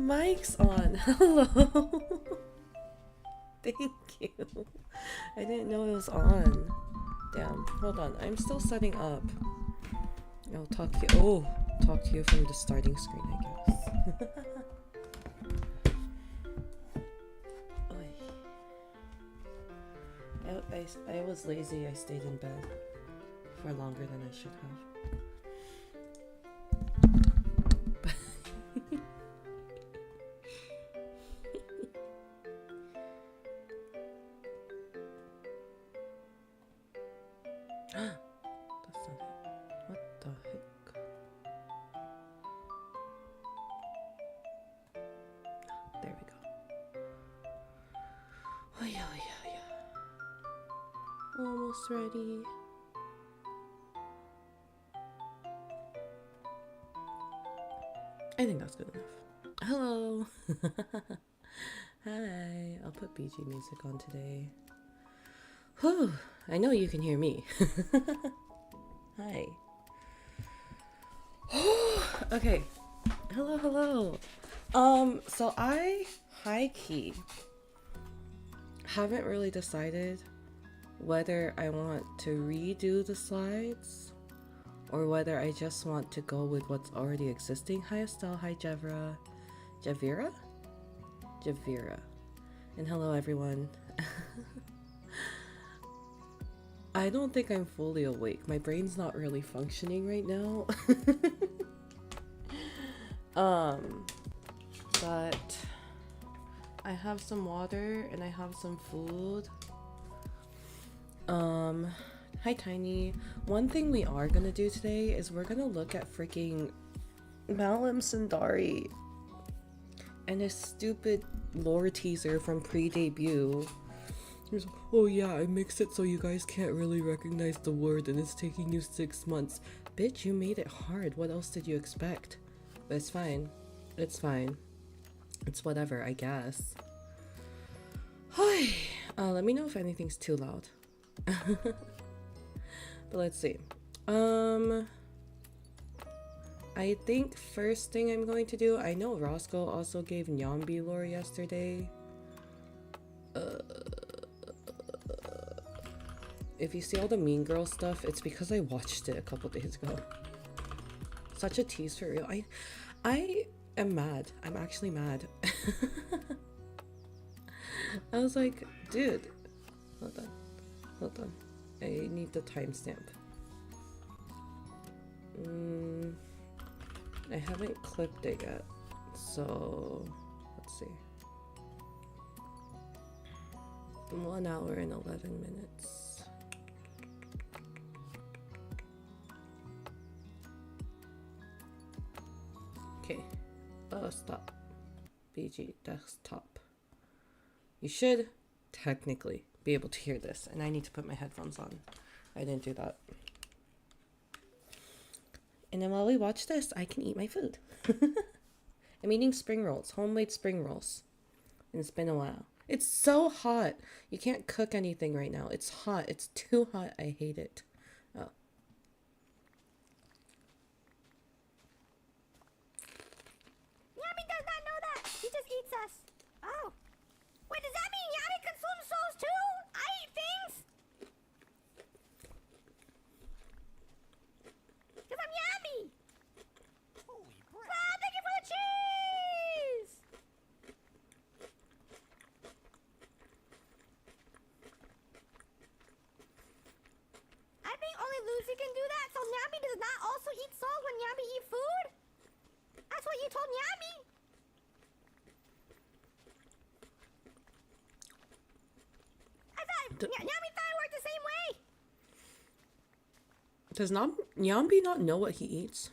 mic's on. Hello. Thank you. I didn't know it was on. Damn. Hold on. I'm still setting up. I'll talk to you. Oh, talk to you from the starting screen, I guess. I was lazy. I stayed in bed for longer than I should have. That's not it. What the heck? There we go. Oh yeah, yeah, yeah. Almost ready. I think that's good enough. Hello. Hi. I'll put BG music on today. Whew. I know you can hear me. Hi. Okay. Hello, hello. So I high key haven't really decided whether I want to redo the slides or whether I just want to go with what's already existing. Hi Estelle, hi Javira. Javira? Javira. And hello everyone. I don't think I'm fully awake. My brain's not really functioning right now. But I have some water and I have some food. Hi Tiny. One thing we are gonna do today is we're gonna look at freaking Malum Sundari and his stupid lore teaser from pre-debut. He's like, oh yeah, I mixed it so you guys can't really recognize the word and it's taking you 6 months. Bitch, you made it hard. What else did you expect? But it's fine. It's fine. It's whatever, I guess. Let me know if anything's too loud. But let's see. I think first thing I'm going to do, I know Roscoe also gave Nyambi lore yesterday. If you see all the Mean Girl stuff, it's because I watched it a couple days ago. Such a tease for real. I am mad. I'm actually mad. I was like, dude, hold on. I need the timestamp. I haven't clipped it yet, so let's see. 1 hour and 11 minutes. Okay, stop. BG desktop. You should technically be able to hear this, and I need to put my headphones on. I didn't do that. And then while we watch this, I can eat my food. I'm eating spring rolls, homemade spring rolls. And it's been a while. It's so hot. You can't cook anything right now. It's hot. It's too hot. I hate it. Oh. Yami does not know that. He just eats us. Oh. Wait, does that mean Yami consumes souls too? I eat things. Because I'm Yami. Holy crap. Ah, thank you for the cheese. I think only Lucy can do that, so Yami does not also eat souls when Yami eat food? That's what you told Yami? I thought Yami thought it worked the same way. Does Nyambi not know what he eats?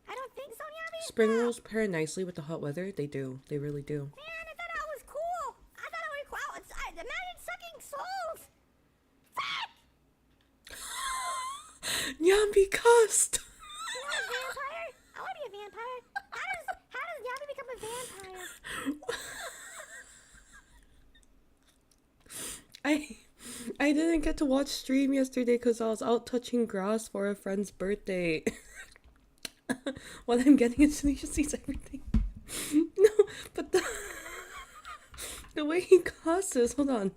I don't think so, Yami. Spring rolls pair nicely with the hot weather. They do. They really do. Man, I thought that was cool. I thought it was cool. Imagine sucking souls. Fuck! Nyambi cussed! You want a vampire? I want to be a vampire. How does Yami become a vampire? I didn't get to watch stream yesterday because I was out touching grass for a friend's birthday. What I'm getting is she sees everything. The way he cusses. Hold on.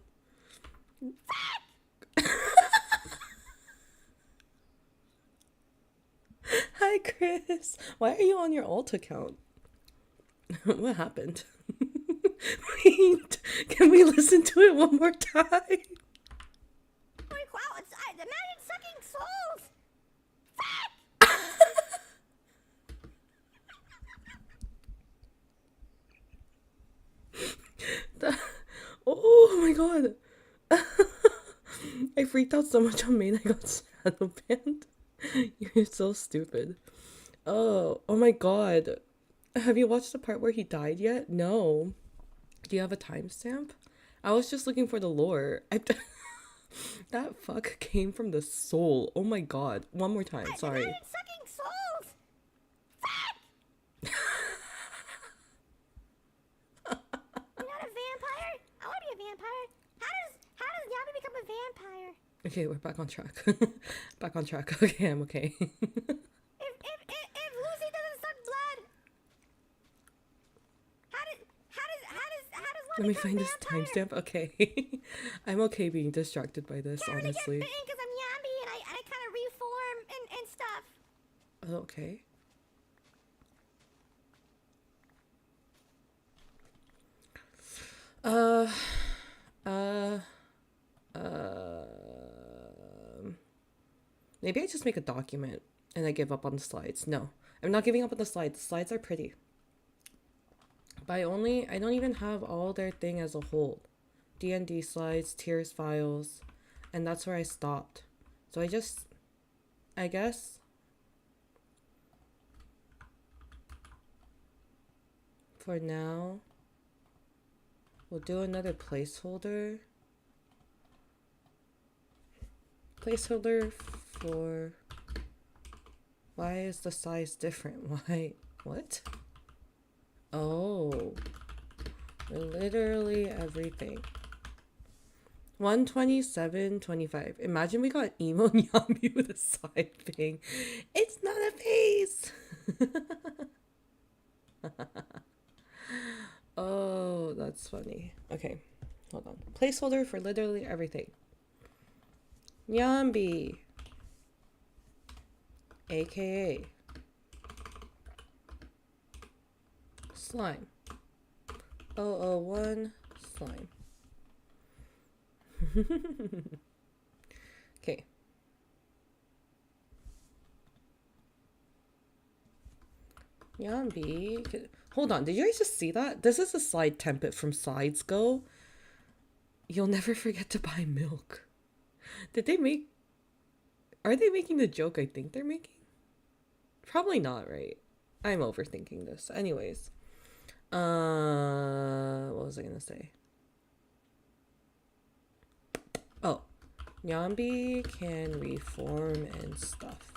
Hi, Chris. Why are you on your alt account? What happened? Wait, can we listen to it one more time? Like, wow, it's the man sucking souls. Oh my god. I freaked out so much on main I got shadow banned. You're so stupid. Oh my god. Have you watched the part where he died yet? No. Do you have a timestamp? I was just looking for the lore. That fuck came from the soul. Oh my god. One more time, sorry. The man sucking souls. You're not a vampire? I want to be a vampire. How does Yami become a vampire? Okay, we're back on track. Back on track. Okay, I'm okay. If Lucy doesn't suck blood, how does one Let me become find this vampire? timestamp. Okay. I'm okay being distracted by this, Can't really honestly. get bitten because I'm Yambi and I kind of reform and stuff. Okay. Maybe I just make a document and I give up on the slides. No, I'm not giving up on the slides. The slides are pretty. But I don't even have all their thing as a whole. D&D slides, tiers files, and that's where I stopped. So I guess, for now, we'll do another placeholder. Placeholder for, why is the size different? Why, what? Oh, literally everything. 127.25. Imagine we got emo Nyami with a side thing. It's not a face. Oh, that's funny. Okay, hold on. Placeholder for literally everything. Nyambi, aka slime. 001 slime. Okay. Nyambi. Hold on, did you guys just see that? This is a slide template from Slides Go. You'll never forget to buy milk. Did they make... Are they making the joke I think they're making? Probably not, right? I'm overthinking this. Anyways. What was I gonna say? Oh. Nyambi can reform and stuff.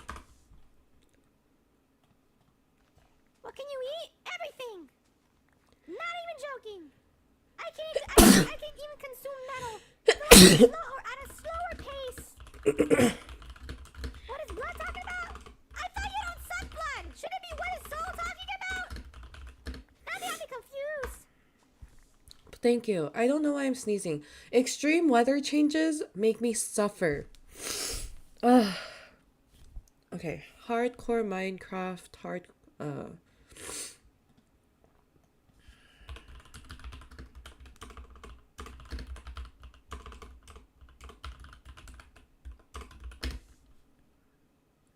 What can you eat? Everything. Not even joking. I can't even consume metal. At a slower pace. What is blood talking about? I thought you don't suck blood. Should it be what is soul talking about? Now they have me confused. Thank you. I don't know why I'm sneezing. Extreme weather changes make me suffer. Ugh. Okay. Hardcore Minecraft.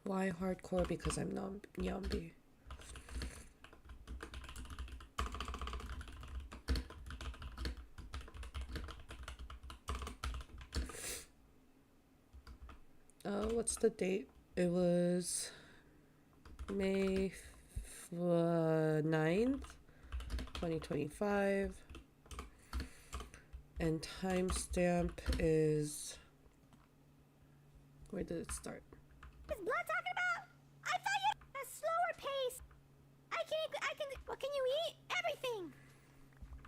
Why hardcore? Because I'm not Yambi. What's the date? It was May 9th, 2025. And timestamp is... Where did it start? What is blood talking about? I thought you at a slower pace. What can you eat? Everything.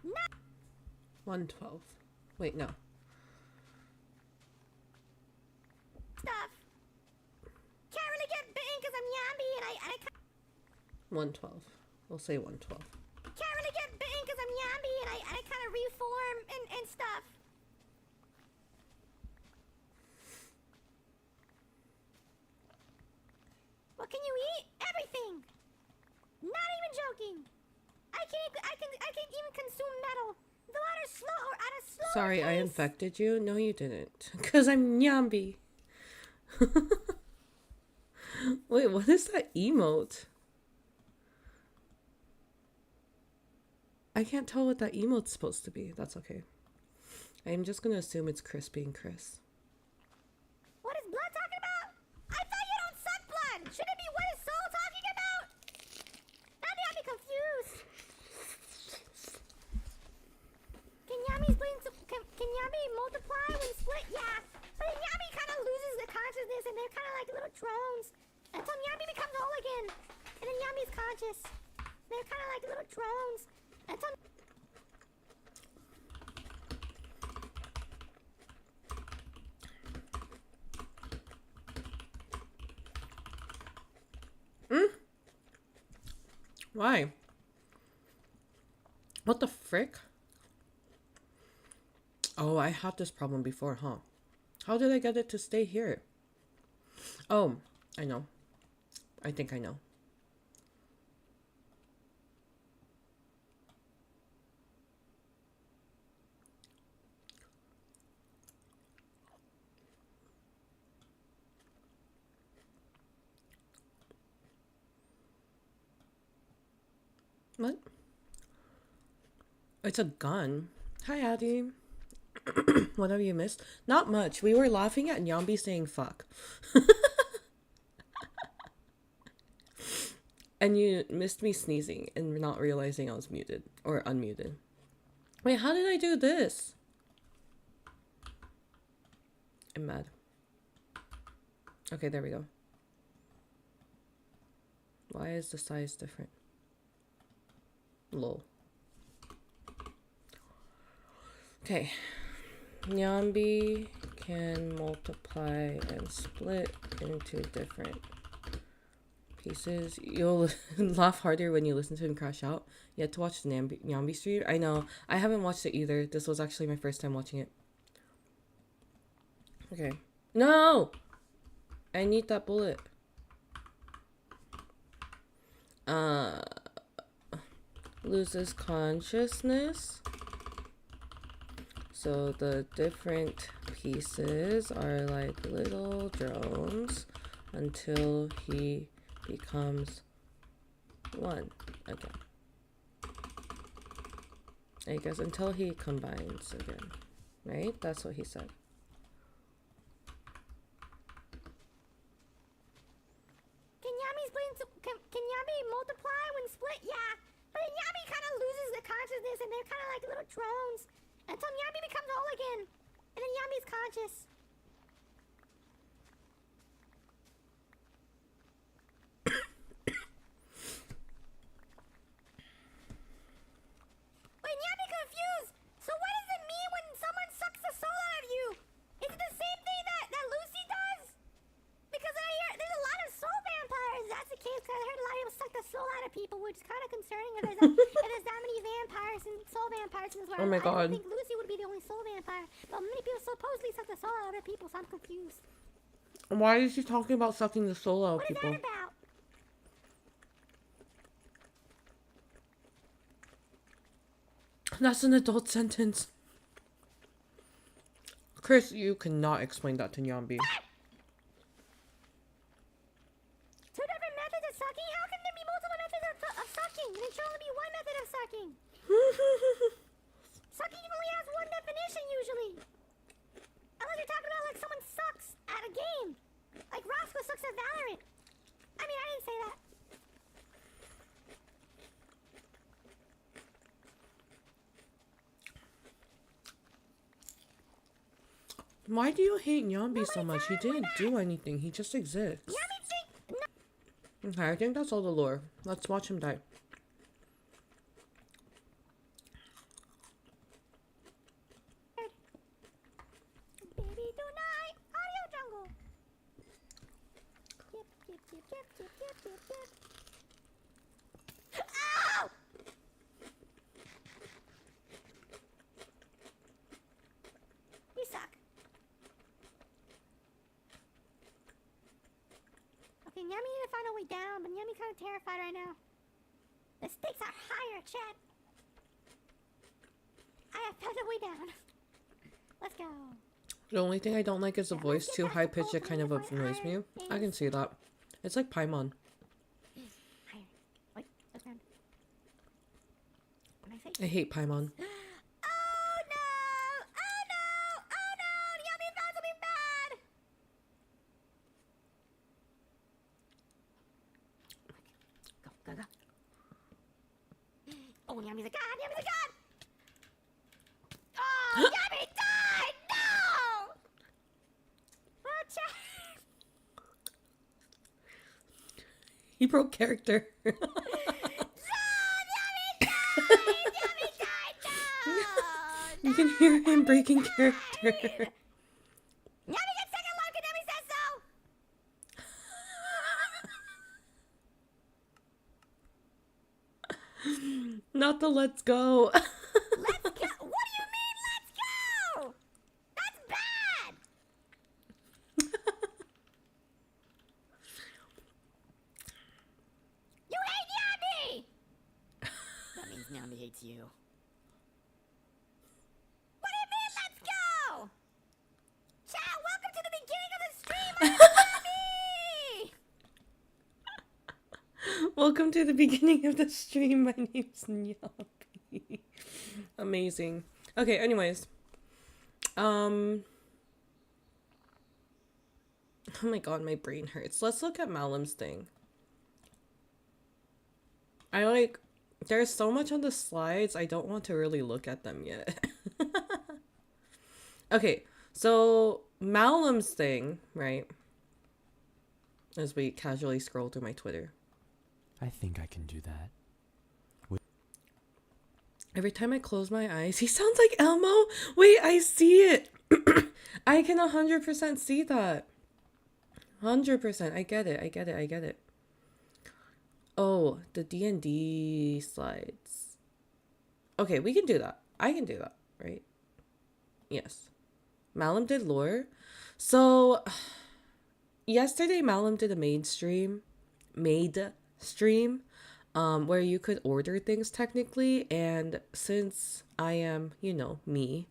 Not 112. Wait, no. stuff. Can't really get bitten because I'm Yambi and I 112. We'll say 112. can't really only get bitten because I'm Yambi and I kind of reform and stuff. What can you eat? Everything. Not even joking. I can even consume metal. Though at a slow or at a slower Sorry, I pace. infected you? No, you didn't. Because I'm Nyambi. Wait, what is that emote? I can't tell what that emote's supposed to be. That's okay. I'm just gonna assume it's Chris being Chris. What is blood talking about? I thought you don't suck blood. Should it be what is soul talking about? Now they have me confused. Can Yami multiply when split? Yeah. But then Yami kind of loses the consciousness and they're kind of like little drones. Until Yami becomes whole again. And then Yami's conscious. They're kind of like little drones. Until... Why? What the frick? Oh, I had this problem before, huh? How did I get it to stay here? Oh, I know. I think I know. What? It's a gun. Hi, Addie. What have you missed? Not much. We were laughing at Nyambi saying fuck. And you missed me sneezing and not realizing I was muted or unmuted. Wait, how did I do this? I'm mad. Okay, there we go. Why is the size different? Lol. Okay. Nyambi can multiply and split into different pieces. You'll laugh harder when you listen to him crash out. You had to watch the Nyambi stream. I know. I haven't watched it either. This was actually my first time watching it. Okay. No! I need that bullet. Loses consciousness. So the different pieces are like little drones until he becomes one again. I guess until he combines again, right? That's what he said. Can Yami multiply when split? Yeah. But then Yami kind of loses the consciousness and they're kind of like little drones. Until Yami becomes whole again. And then Yami's conscious. Wait, Yami confused. So what does it mean when someone sucks the soul out of you? Is it the same thing that Lucy does? Because I hear there's a lot of soul vampires. That's the case because I heard a lot of people suck the soul out of people, which is kind of concerning if there's that many vampires and soul vampires in this world. Oh my god. I don't think Lucy would be the only soul vampire, but many people supposedly suck the soul out of other people, so I'm confused. Why is she talking about sucking the soul out of What is people? that about? That's an adult sentence. Chris, you cannot explain that to Nyambi. Two different methods of sucking? How can there be multiple methods of sucking? There should only be one method of sucking. Sucking only has one definition usually. Unless you're talking about like someone sucks at a game. Like Roscoe sucks at Valorant. I mean, I didn't say that. Why do you hate Nyambi so much? He didn't do anything. He just exists. Yami think... No. Okay, I think that's all the lore. Let's watch him die. Baby tonight, audio jungle. Yep. Ow! Yummy need to find a way down, but Yummy's kind of terrified right now. The stakes are higher, chat. I have found a way down. Let's go. The only thing I don't like is the voice too high pitched. It kind of annoys me. I can see that. It's like Paimon. Higher. Wait, what's around? What did I say? I hate Paimon. Oh no! Oh no! Oh no! Yummy found something bad! Go, go, go. Oh, Yummy's a god! Yummy's a god! Oh, Yummy died! No! Oh, chat. He broke character. No! Yummy died! Yummy died! No! You can hear him breaking character. Yummy gets second life because Yummy says so! Not the let's go. Let's go! What do you mean, let's go? That's bad! You hate Yummy! That means Yummy hates you. What do you mean, let's go? Chat, welcome to the beginning of the stream! I love Yummy! Welcome to the beginning of the stream. My name's Nyapi. Amazing. Okay, anyways. Oh my god, my brain hurts. Let's look at Malum's thing. There's so much on the slides, I don't want to really look at them yet. Okay, so Malum's thing, right? As we casually scroll through my Twitter. I think I can do that. Every time I close my eyes, he sounds like Elmo. Wait, I see it. I can 100% see that. 100%. I get it. Oh, the D&D slides. Okay, we can do that. I can do that, right? Yes. Malum did lore. So, yesterday Malum did a maid stream, where you could order things technically, and since I am, me,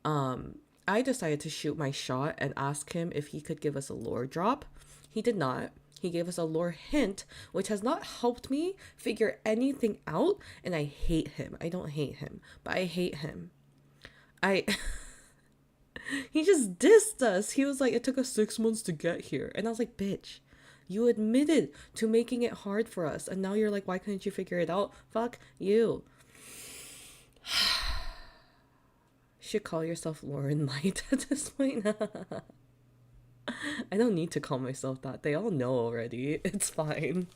I decided to shoot my shot and ask him if he could give us a lore drop. He did not. He gave us a lore hint, which has not helped me figure anything out, and I hate him. I don't hate him, but I hate him. He just dissed us. He was like, it took us 6 months to get here. And I was like, bitch, you admitted to making it hard for us, and now you're like, why couldn't you figure it out? Fuck you. Should call yourself Lauren Light at this point. I don't need to call myself that. They all know already. It's fine.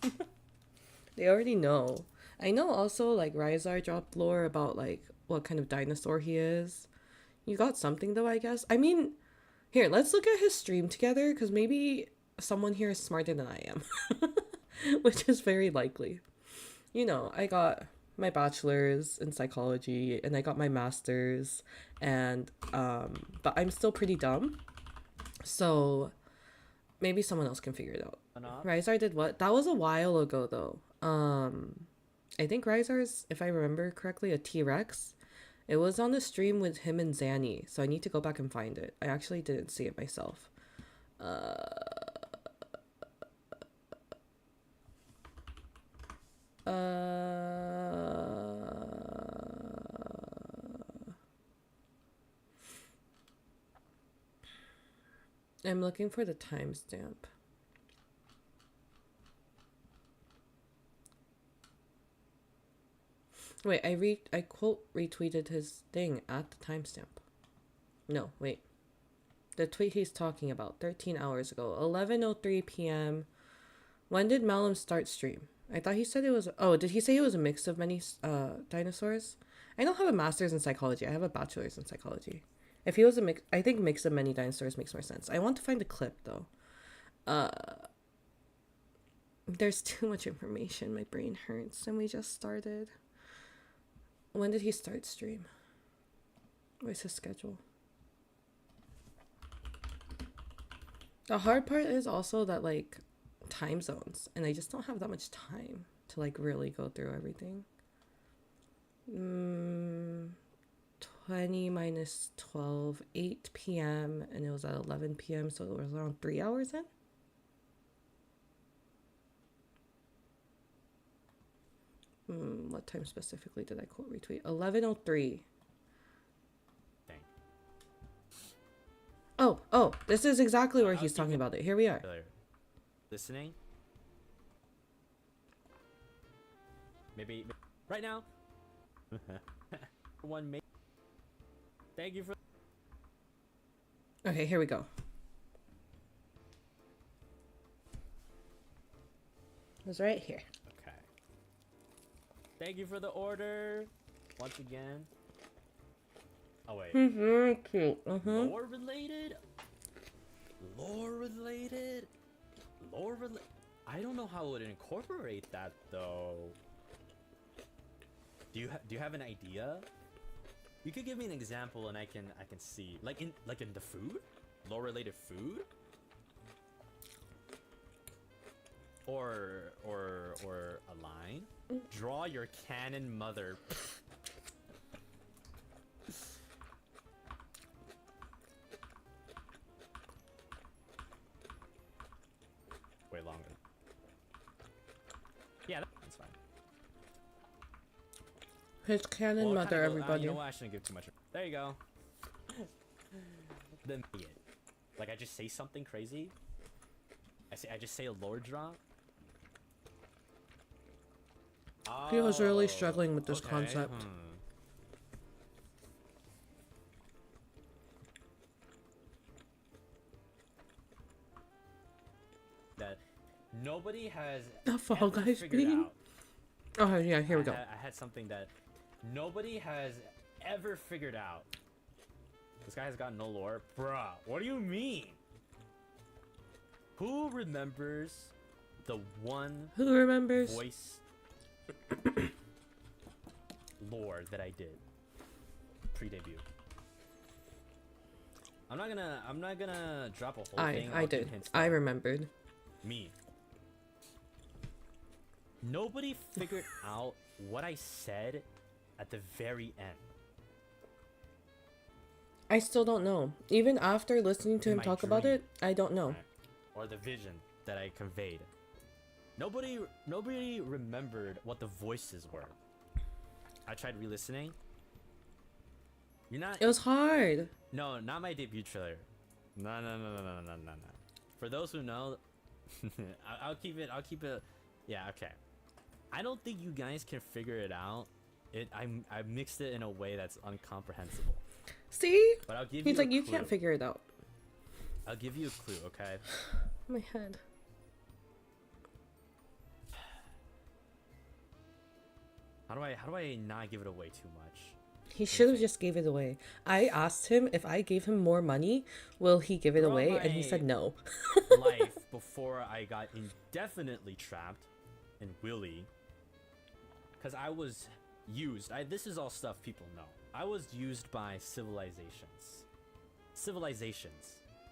They already know. I know also like Rizar dropped lore about like what kind of dinosaur he is. You got something though, I guess. I mean, here, let's look at his stream together, because maybe someone here is smarter than I am. Which is very likely. I got my bachelor's in psychology and I got my master's, and but I'm still pretty dumb. So maybe someone else can figure it out. Rizar did what? That was a while ago though. I think Rizar's, if I remember correctly, a T-Rex. It was on the stream with him and Zanny, so I need to go back and find it. I actually didn't see it myself. I'm looking for the timestamp. Wait, I quote retweeted his thing at the timestamp. No, wait. The tweet he's talking about, 13 hours ago, 11:03 p.m. When did Malum start stream? I thought he said it was... Oh, did he say it was a mix of many dinosaurs? I don't have a master's in psychology. I have a bachelor's in psychology. If he was a mix... I think mix of many dinosaurs makes more sense. I want to find a clip, though. There's too much information. My brain hurts. And we just started. When did he start stream? Where's his schedule? The hard part is also that, like, time zones, and I just don't have that much time to like really go through everything. 20 minus 12, 8 p.m. and it was at 11 p.m. So it was around 3 hours in. What time specifically did I quote retweet? 11:03. Dang. Oh, this is exactly where he's talking about it. Here we are. Listening. Maybe right now. One mate. Thank you for. Okay, here we go. It was right here. Okay. Thank you for the order. Once again. Oh wait. Very cute. Lore related. Lore related. Lore related. I don't know how I would incorporate that though. Do you have an idea? You could give me an example and I can see like in the food, lore related food, or a line. Draw your canon mother. Way longer. Yeah, that's fine. His canon Well, mother, everybody. You know what? I shouldn't give too much. There you go. Then like I just say something crazy. I just say a lore drop. He was really struggling with this okay. concept. That nobody has The Fall ever Guys figured meme? out. Oh yeah, here we go. I had something that nobody has ever figured out. This guy has got no lore. Bruh, what do you mean? Who remembers the one Who remembers? voice lore that I did pre-debut? I'm not gonna drop a whole thing. I I'll give did. hints I though. remembered. Me. Nobody figured out what I said at the very end. I still don't know. Even after listening to In him my talk about dream. it, I don't know. Right. Or the vision that I conveyed. Nobody remembered what the voices were. I tried re-listening. You're not. It was hard. No, not my debut trailer. No. For those who know, I'll keep it. Yeah, okay. I don't think you guys can figure it out. I mixed it in a way that's incomprehensible. See? But I'll give He's you like, a you clue. can't figure it out. I'll give you a clue, okay? My head. How do I not give it away too much? He should have just gave it away. I asked him if I gave him more money, will he give it Throughout away? And he my said no. life before I got indefinitely trapped in Willy, because I was used. This is all stuff people know. I was used by civilizations,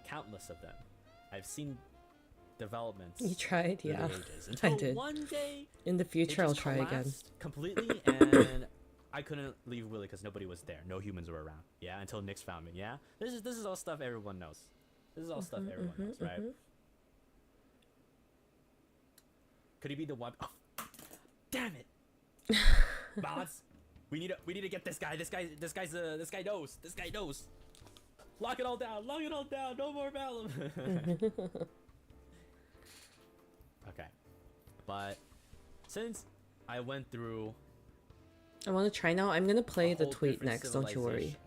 countless of them. I've seen developments. You tried, through the yeah. ages, I until did. one day In the it future, I'll just try again. collapsed completely, and I couldn't leave Willy because nobody was there. No humans were around. Yeah, until Nyx found me. Yeah, this is all stuff everyone knows. This is all stuff everyone knows, right? Could he be the one? Oh, damn it! Balance. We need to get this guy. This guy knows. This guy knows. Lock it all down. Lock it all down. No more Avallum. Okay, but since I went through, I want to try now. I'm going to play a the whole tweet different next, don't you worry. civilization.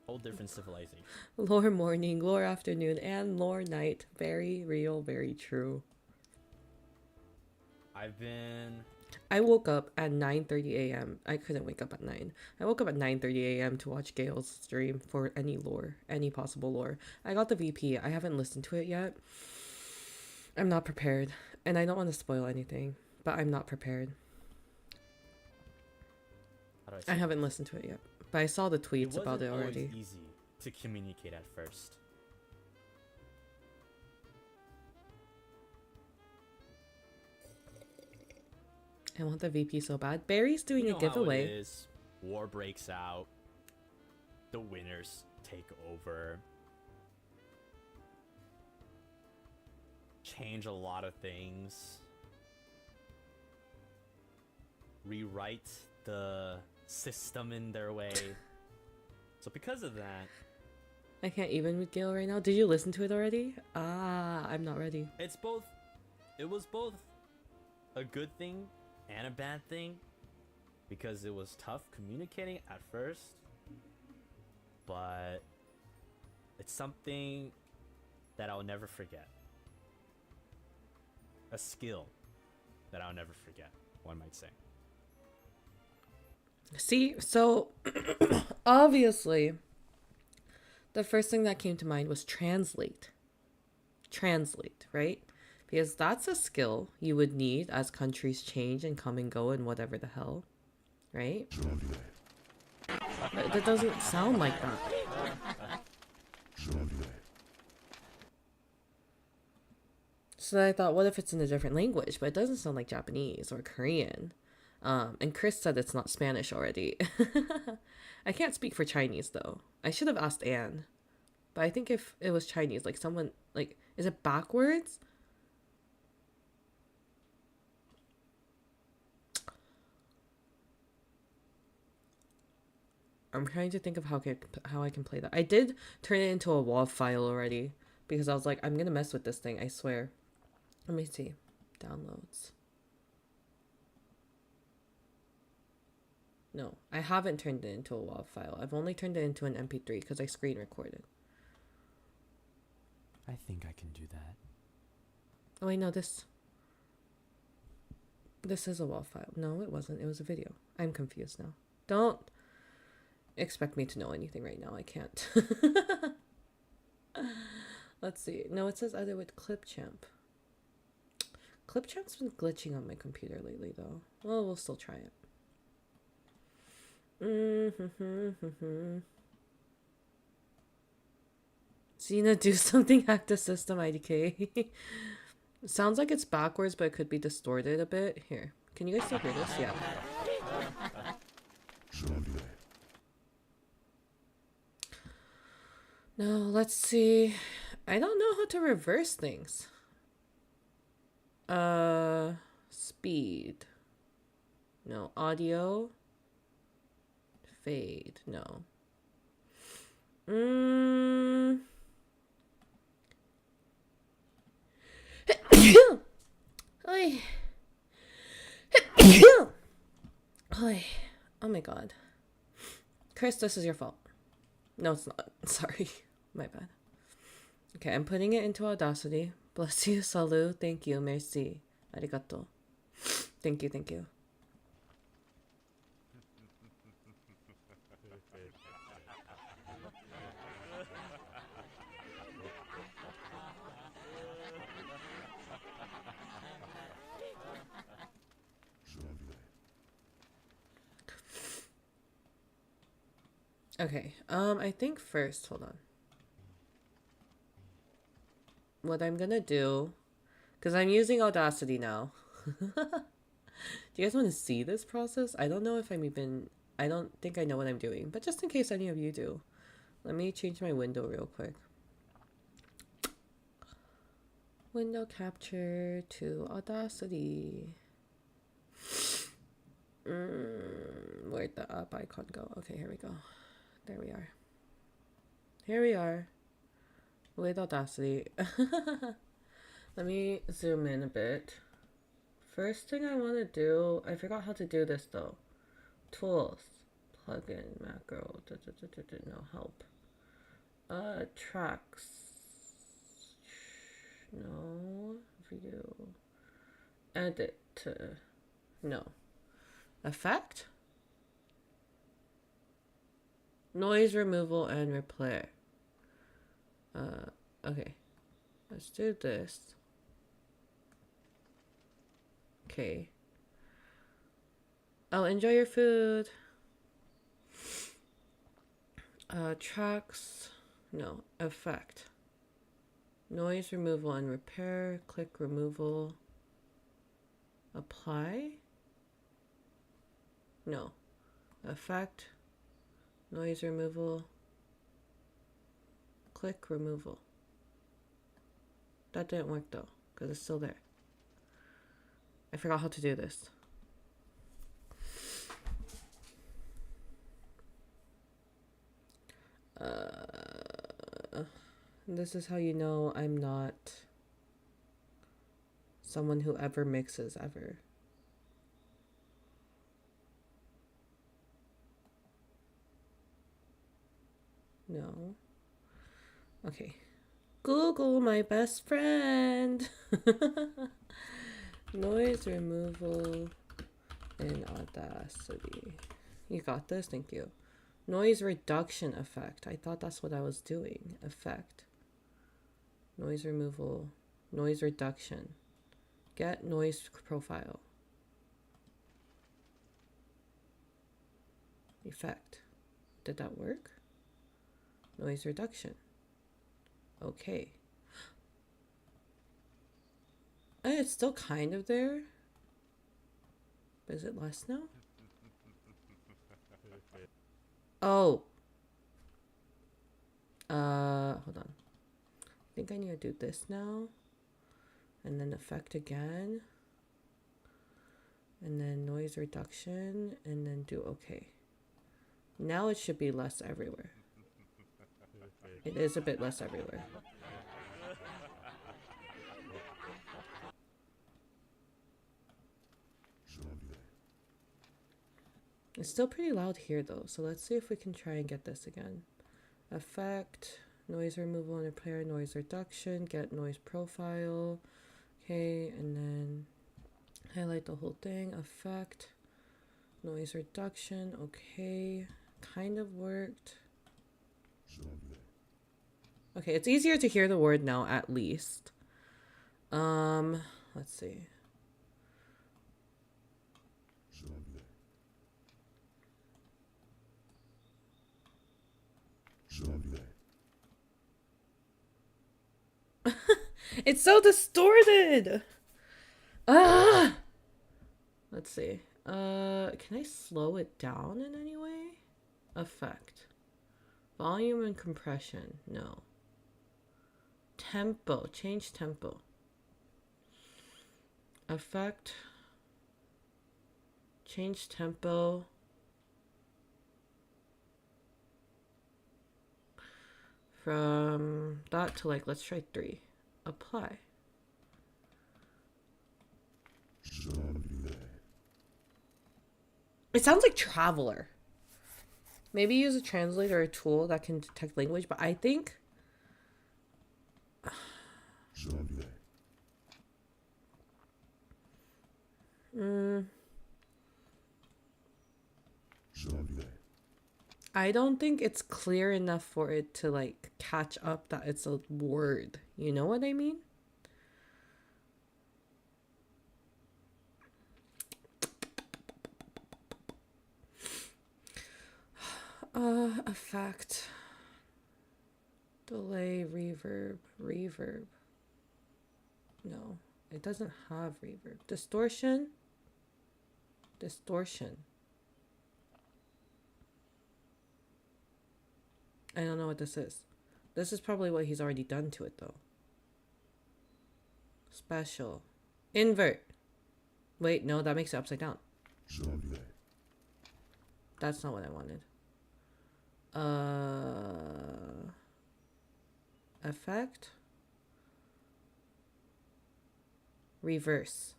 Whole different civilization. Lore morning, lore afternoon, and lore night. Very real, very true. I woke up at 9:30 a.m. I couldn't wake up at 9. I woke up at 9:30 a.m. to watch Gail's stream for any lore, any possible lore. I got the VP. I haven't listened to it yet. I'm not prepared, and I don't want to spoil anything, but I'm not prepared. How do I say haven't listened to it yet, but I saw the tweets about it wasn't already. always easy to communicate at first. I want the VP so bad. Barry's doing You know a how it giveaway. is. War breaks out. The winners take over. Change a lot of things. Rewrite the system in their way. So because of that, I can't even with Gale right now. Did you listen to it already? Ah, I'm not ready. it was both a good thing and a bad thing, because it was tough communicating at first, but it's something that I'll never forget. A skill that I'll never forget, one might say. See, so obviously, the first thing that came to mind was translate. Translate, right? Because that's a skill you would need as countries change and come and go and whatever the hell, right? That doesn't sound like that. So I thought, what if it's in a different language? But it doesn't sound like Japanese or Korean. And Chris said it's not Spanish already. I can't speak for Chinese though. I should have asked Anne. But I think if it was Chinese, like someone, like, is it backwards? I'm trying to think of how I can play that. I did turn it into a WAV file already because I was like, I'm gonna mess with this thing, I swear. Let me see. Downloads. No, I haven't turned it into a WAV file. I've only turned it into an MP3 because I screen recorded. I think I can do that. Oh wait, no, this is a WAV file. No, it wasn't. It was a video. I'm confused now. Don't expect me to know anything right now. I can't. Let's see. No, it says either with Clipchamp. Clipchamp's been glitching on my computer lately, though. Well, we'll still try it. Xena, do something, hack the system, IDK. Sounds like it's backwards, but it could be distorted a bit. Here. Can you guys still hear this? Yeah. No, let's see. I don't know how to reverse things. Speed. No. Audio. Fade. No. Oi. Oi. Oh my god. Chris, this is your fault. No, it's not. Sorry. My bad. Okay, I'm putting it into Audacity. Bless you, salut. Thank you, merci. Arigato. Thank you, thank you. Okay, I think first, hold on. What I'm gonna do, because I'm using Audacity now. Do you guys want to see this process? I don't know if I don't think I know what I'm doing, but just in case any of you do, let me change my window real quick. Window capture to Audacity. Where'd the up icon go? Okay, here we go. There we are. Here we are. With Audacity. Let me zoom in a bit. First thing I want to do, I forgot how to do this though. Tools, plugin, macro, no help. Tracks. No, view. Edit. No. Effect? Noise removal and repair. Okay. Let's do this. Okay. Oh, enjoy your food. Tracks. No. Effect. Noise removal and repair. Click removal. Apply. No. Effect. Noise removal. Click removal. That didn't work though, because it's still there. I forgot how to do this. This is how you know I'm not someone who ever mixes ever. No. Okay. Google, my best friend. Noise removal in Audacity. You got this? Thank you. Noise reduction effect. I thought that's what I was doing. Effect. Noise removal. Noise reduction. Get noise profile. Effect. Did that work? Noise reduction. Okay. It's still kind of there. But is it less now? Oh. Hold on. I think I need to do this now. And then effect again. And then noise reduction. And then do okay. Now it should be less everywhere. It is a bit less everywhere. It's still pretty loud here though, so let's see if we can try and get this again. Effect, noise removal and repair, noise reduction, get noise profile. Okay, and then highlight the whole thing. Effect, noise reduction, okay. Kind of worked. Okay, it's easier to hear the word now at least. Let's see. It's so distorted. Ah. Let's see. Can I slow it down in any way? Effect. Volume and compression. No. Tempo. Change tempo. Effect. Change tempo. From that to like, let's try 3. Apply. It sounds like Traveler. Maybe use a translator or a tool that can detect language, but I think... I don't think it's clear enough for it to like catch up that it's a word. You know what I mean? Effect. Delay, reverb. No, it doesn't have reverb. Distortion. I don't know what this is. This is probably what he's already done to it though. Special. Invert. Wait, no, that makes it upside down. That's not what I wanted. Effect. Reverse.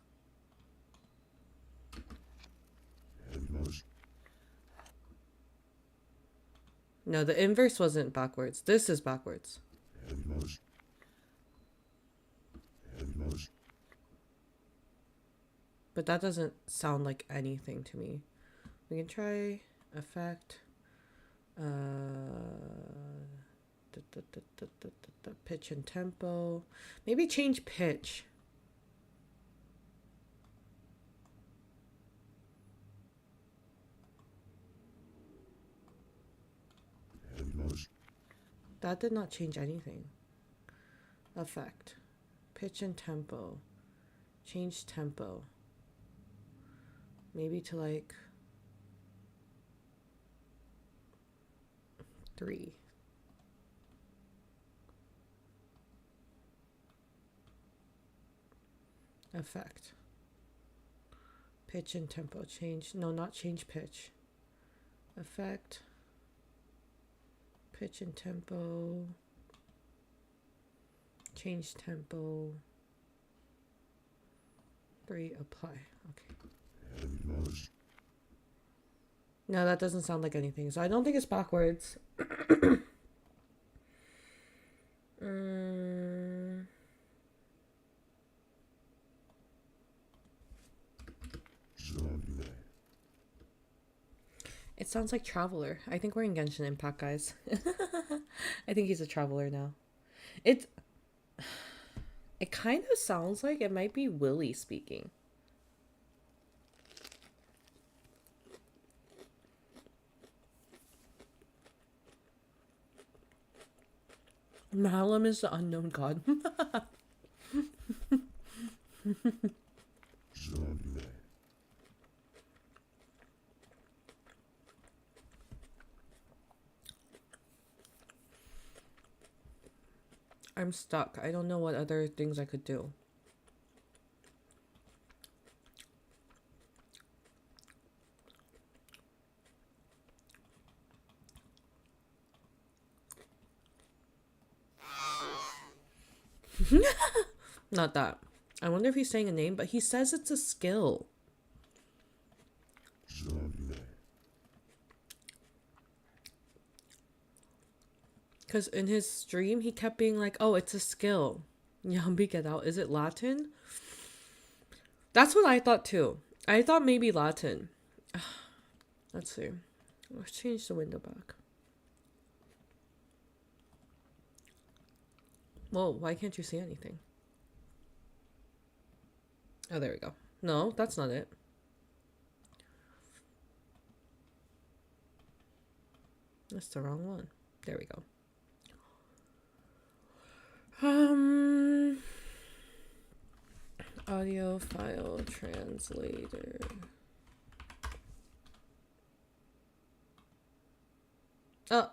No, the inverse wasn't backwards. This is backwards. But that doesn't sound like anything to me. We can try effect. Pitch and tempo. Maybe change pitch. That did not change anything. Effect. Pitch and tempo. Change tempo. Maybe to like 3. Effect. Pitch and tempo change. No, not change pitch. Effect. Pitch and tempo. Change tempo. 3, apply. Okay. No, that doesn't sound like anything. So I don't think it's backwards. It sounds like Traveler. I think we're in Genshin Impact, guys. I think he's a Traveler now. It kind of sounds like it might be Willy speaking. Avallum is the unknown god. I'm stuck. I don't know what other things I could do. Not that. I wonder if he's saying a name, but he says it's a skill. Because in his stream, he kept being like, oh, it's a skill. Yambi, get out. Is it Latin? That's what I thought too. I thought maybe Latin. Let's see. Let's change the window back. Whoa, why can't you see anything? Oh, there we go. No, that's not it. That's the wrong one. There we go. Audio file translator. Oh.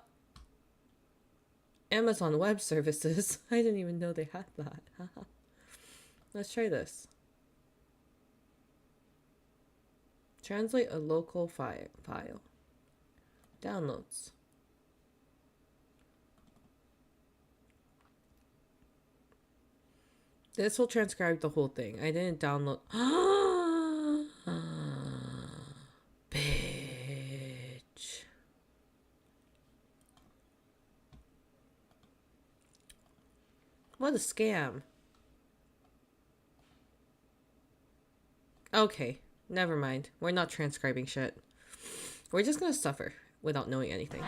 Amazon Web Services. I didn't even know they had that. Let's try this. Translate a local file. Downloads. This will transcribe the whole thing. I didn't download. Bitch. What a scam. Okay, never mind. We're not transcribing shit. We're just gonna suffer without knowing anything.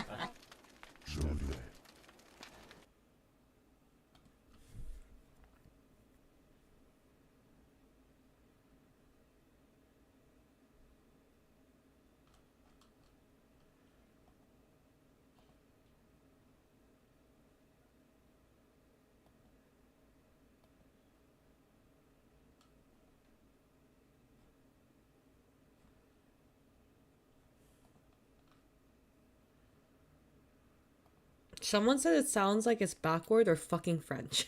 Someone said it sounds like it's backward or fucking French.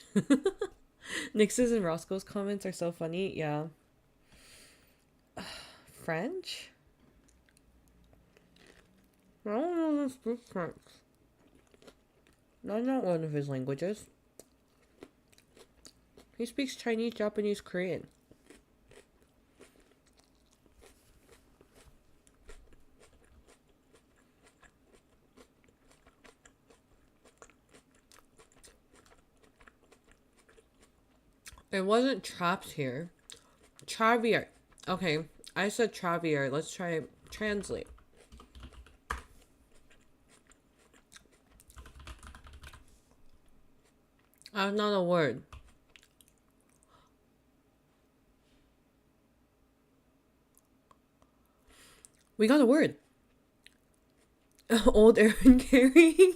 Nix's and Roscoe's comments are so funny. Yeah. French? I don't know if I speak French. That's not one of his languages. He speaks Chinese, Japanese, Korean. It wasn't trapped here. Travier. Okay, I said Travier. Let's try translate. That's not a word. We got a word. Old Arin carrying.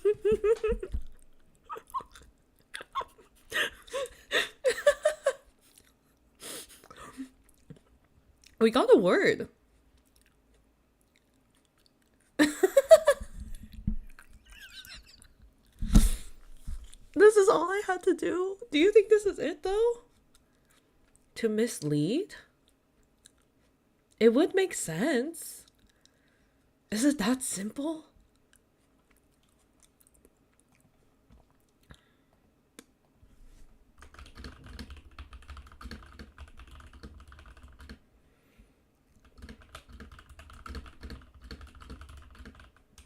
We got a word. is all I had to do? Do you think this is it though? To mislead? It would make sense. Is it that simple?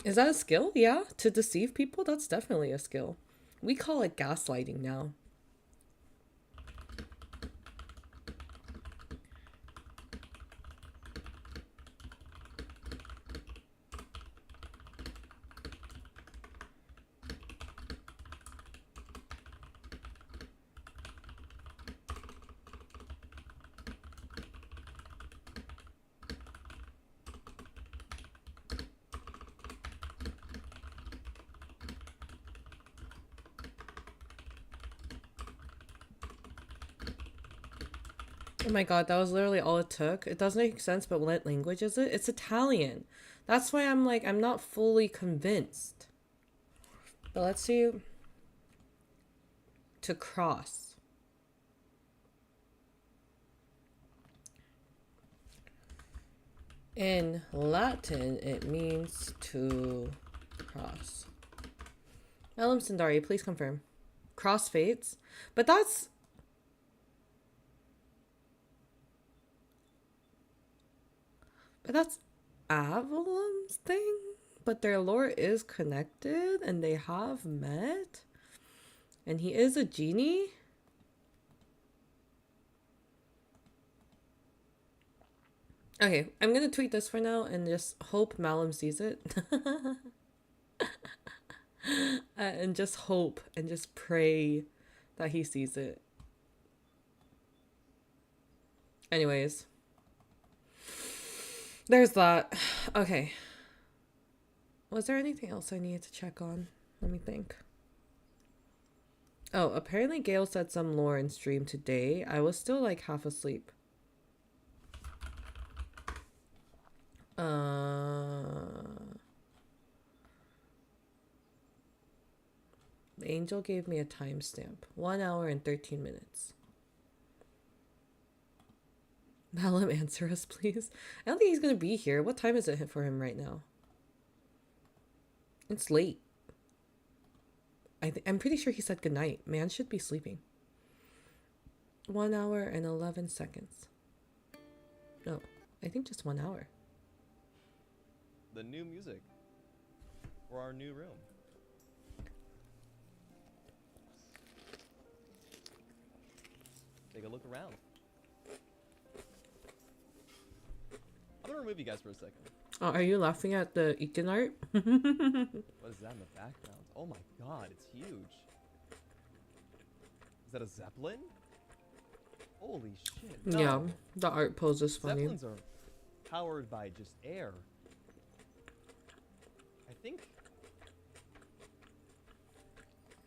Is that a skill? Yeah, to deceive people, that's definitely a skill. We call it gaslighting now. Oh my god, that was literally all it took. It doesn't make sense, but what language is it? It's Italian. That's why I'm like, I'm not fully convinced. But let's see. To cross. In Latin, it means to cross. Avallum Sundari, please confirm. Crossfates. But that's... But that's Avallum's thing? But their lore is connected and they have met? And he is a genie? Okay, I'm gonna tweet this for now and just hope Malum sees it. And just hope and just pray that he sees it. Anyways. There's that. Okay. Was there anything else I needed to check on? Let me think. Oh, apparently Gail said some lore in stream today. I was still like half asleep. The angel gave me a timestamp. 1 hour and 13 minutes. Malum, answer us, please. I don't think he's gonna be here. What time is it for him right now? It's late. I'm pretty sure he said goodnight. Man should be sleeping. 1 hour and 11 seconds. No, I think just 1 hour. The new music for our new room. Take a look around. I'm gonna remove you guys for a second. Oh, are you laughing at the Iken art? What is that in the background? Oh my god, it's huge. Is that a Zeppelin? Holy shit. No. Yeah, the art pose is funny. Zeppelins are powered by just air. I think...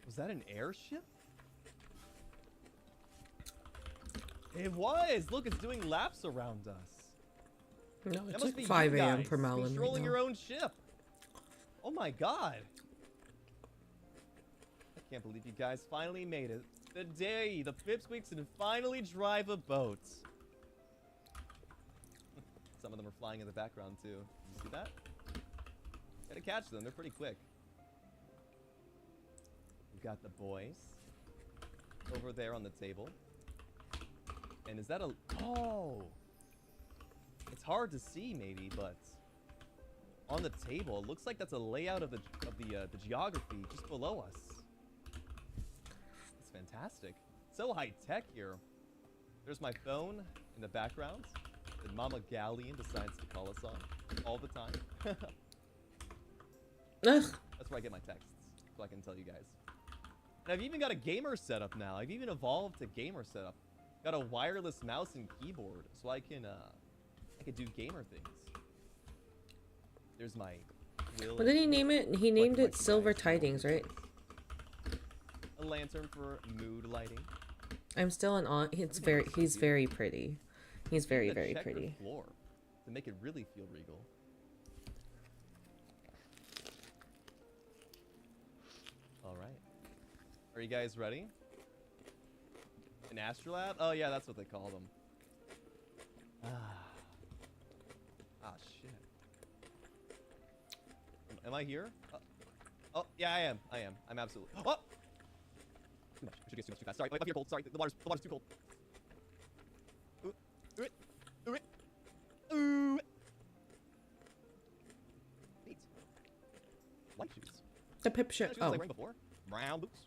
Was that an airship? It was! Look, it's doing laps around us. No, That it's must like be 5 you a.m. guys for Malum controlling right now. your own ship. Oh my god. I can't believe you guys finally made it. The day the Pipsqueaks can finally drive a boat. Some of them are flying in the background too. You see that? Gotta catch them, they're pretty quick. We've got the boys over there on the table. And is that a... Oh! It's hard to see maybe, but on the table, it looks like that's a layout of the geography just below us. It's fantastic. So high tech here. There's my phone in the background that Mama Galleon decides to call us on all the time. That's where I get my texts, so I can tell you guys. And I've even got a gamer setup now. I've even evolved to gamer setup. Got a wireless mouse and keyboard, so I can do gamer things. There's my quill. What did he name it? He named it Silver Tidings, right? A lantern for mood lighting. I'm still in awe. He's very pretty. He's very, very Checkered pretty. floor to make it really feel regal. All right. Are you guys ready? An astrolabe? Oh yeah, that's what they call them. Ah, shit. Am I here? Oh, yeah, I am. I'm absolutely. Oh! Too much. I should get too much too fast. Sorry, wait, up here cold. Sorry, the water's too cold. Ooh, it. Ooh, it. Ooh. Neat. White shoes. The pip shit. Shoes I was Oh. wearing before. Brown boots.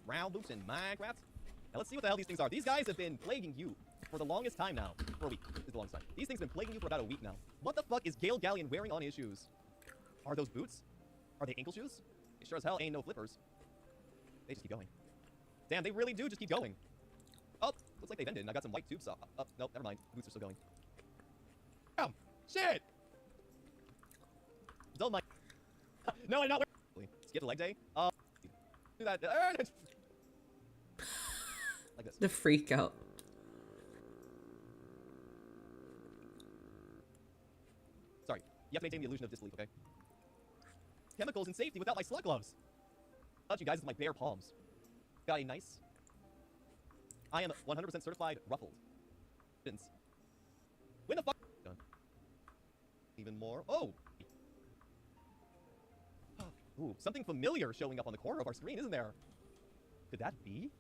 Brown boots in Minecraft. Now let's see what the hell these things are. These guys have been plaguing you for the longest time now. For a week is the longest time. These things have been plaguing you for about a week now. What the fuck is Gale Galleon wearing on his shoes? Are those boots? Are they ankle shoes? They sure as hell ain't no flippers. They just keep going. Damn, they really do just keep going. Oh, looks like they've ended. I got some white tubes. Oh, nope, never mind. Boots are still going. Damn, shit! Don't mind. No, I'm not wearing. Skip the leg day. Do that. Like this. The freak out. Sorry, you have to maintain the illusion of disbelief, okay? Chemicals and safety without my slug gloves. Touch you guys with my bare palms. Got a nice. I am 100% certified ruffled. Fins. When the fuck? Done. Even more. Oh! Ooh, something familiar showing up on the corner of our screen, isn't there? Could that be?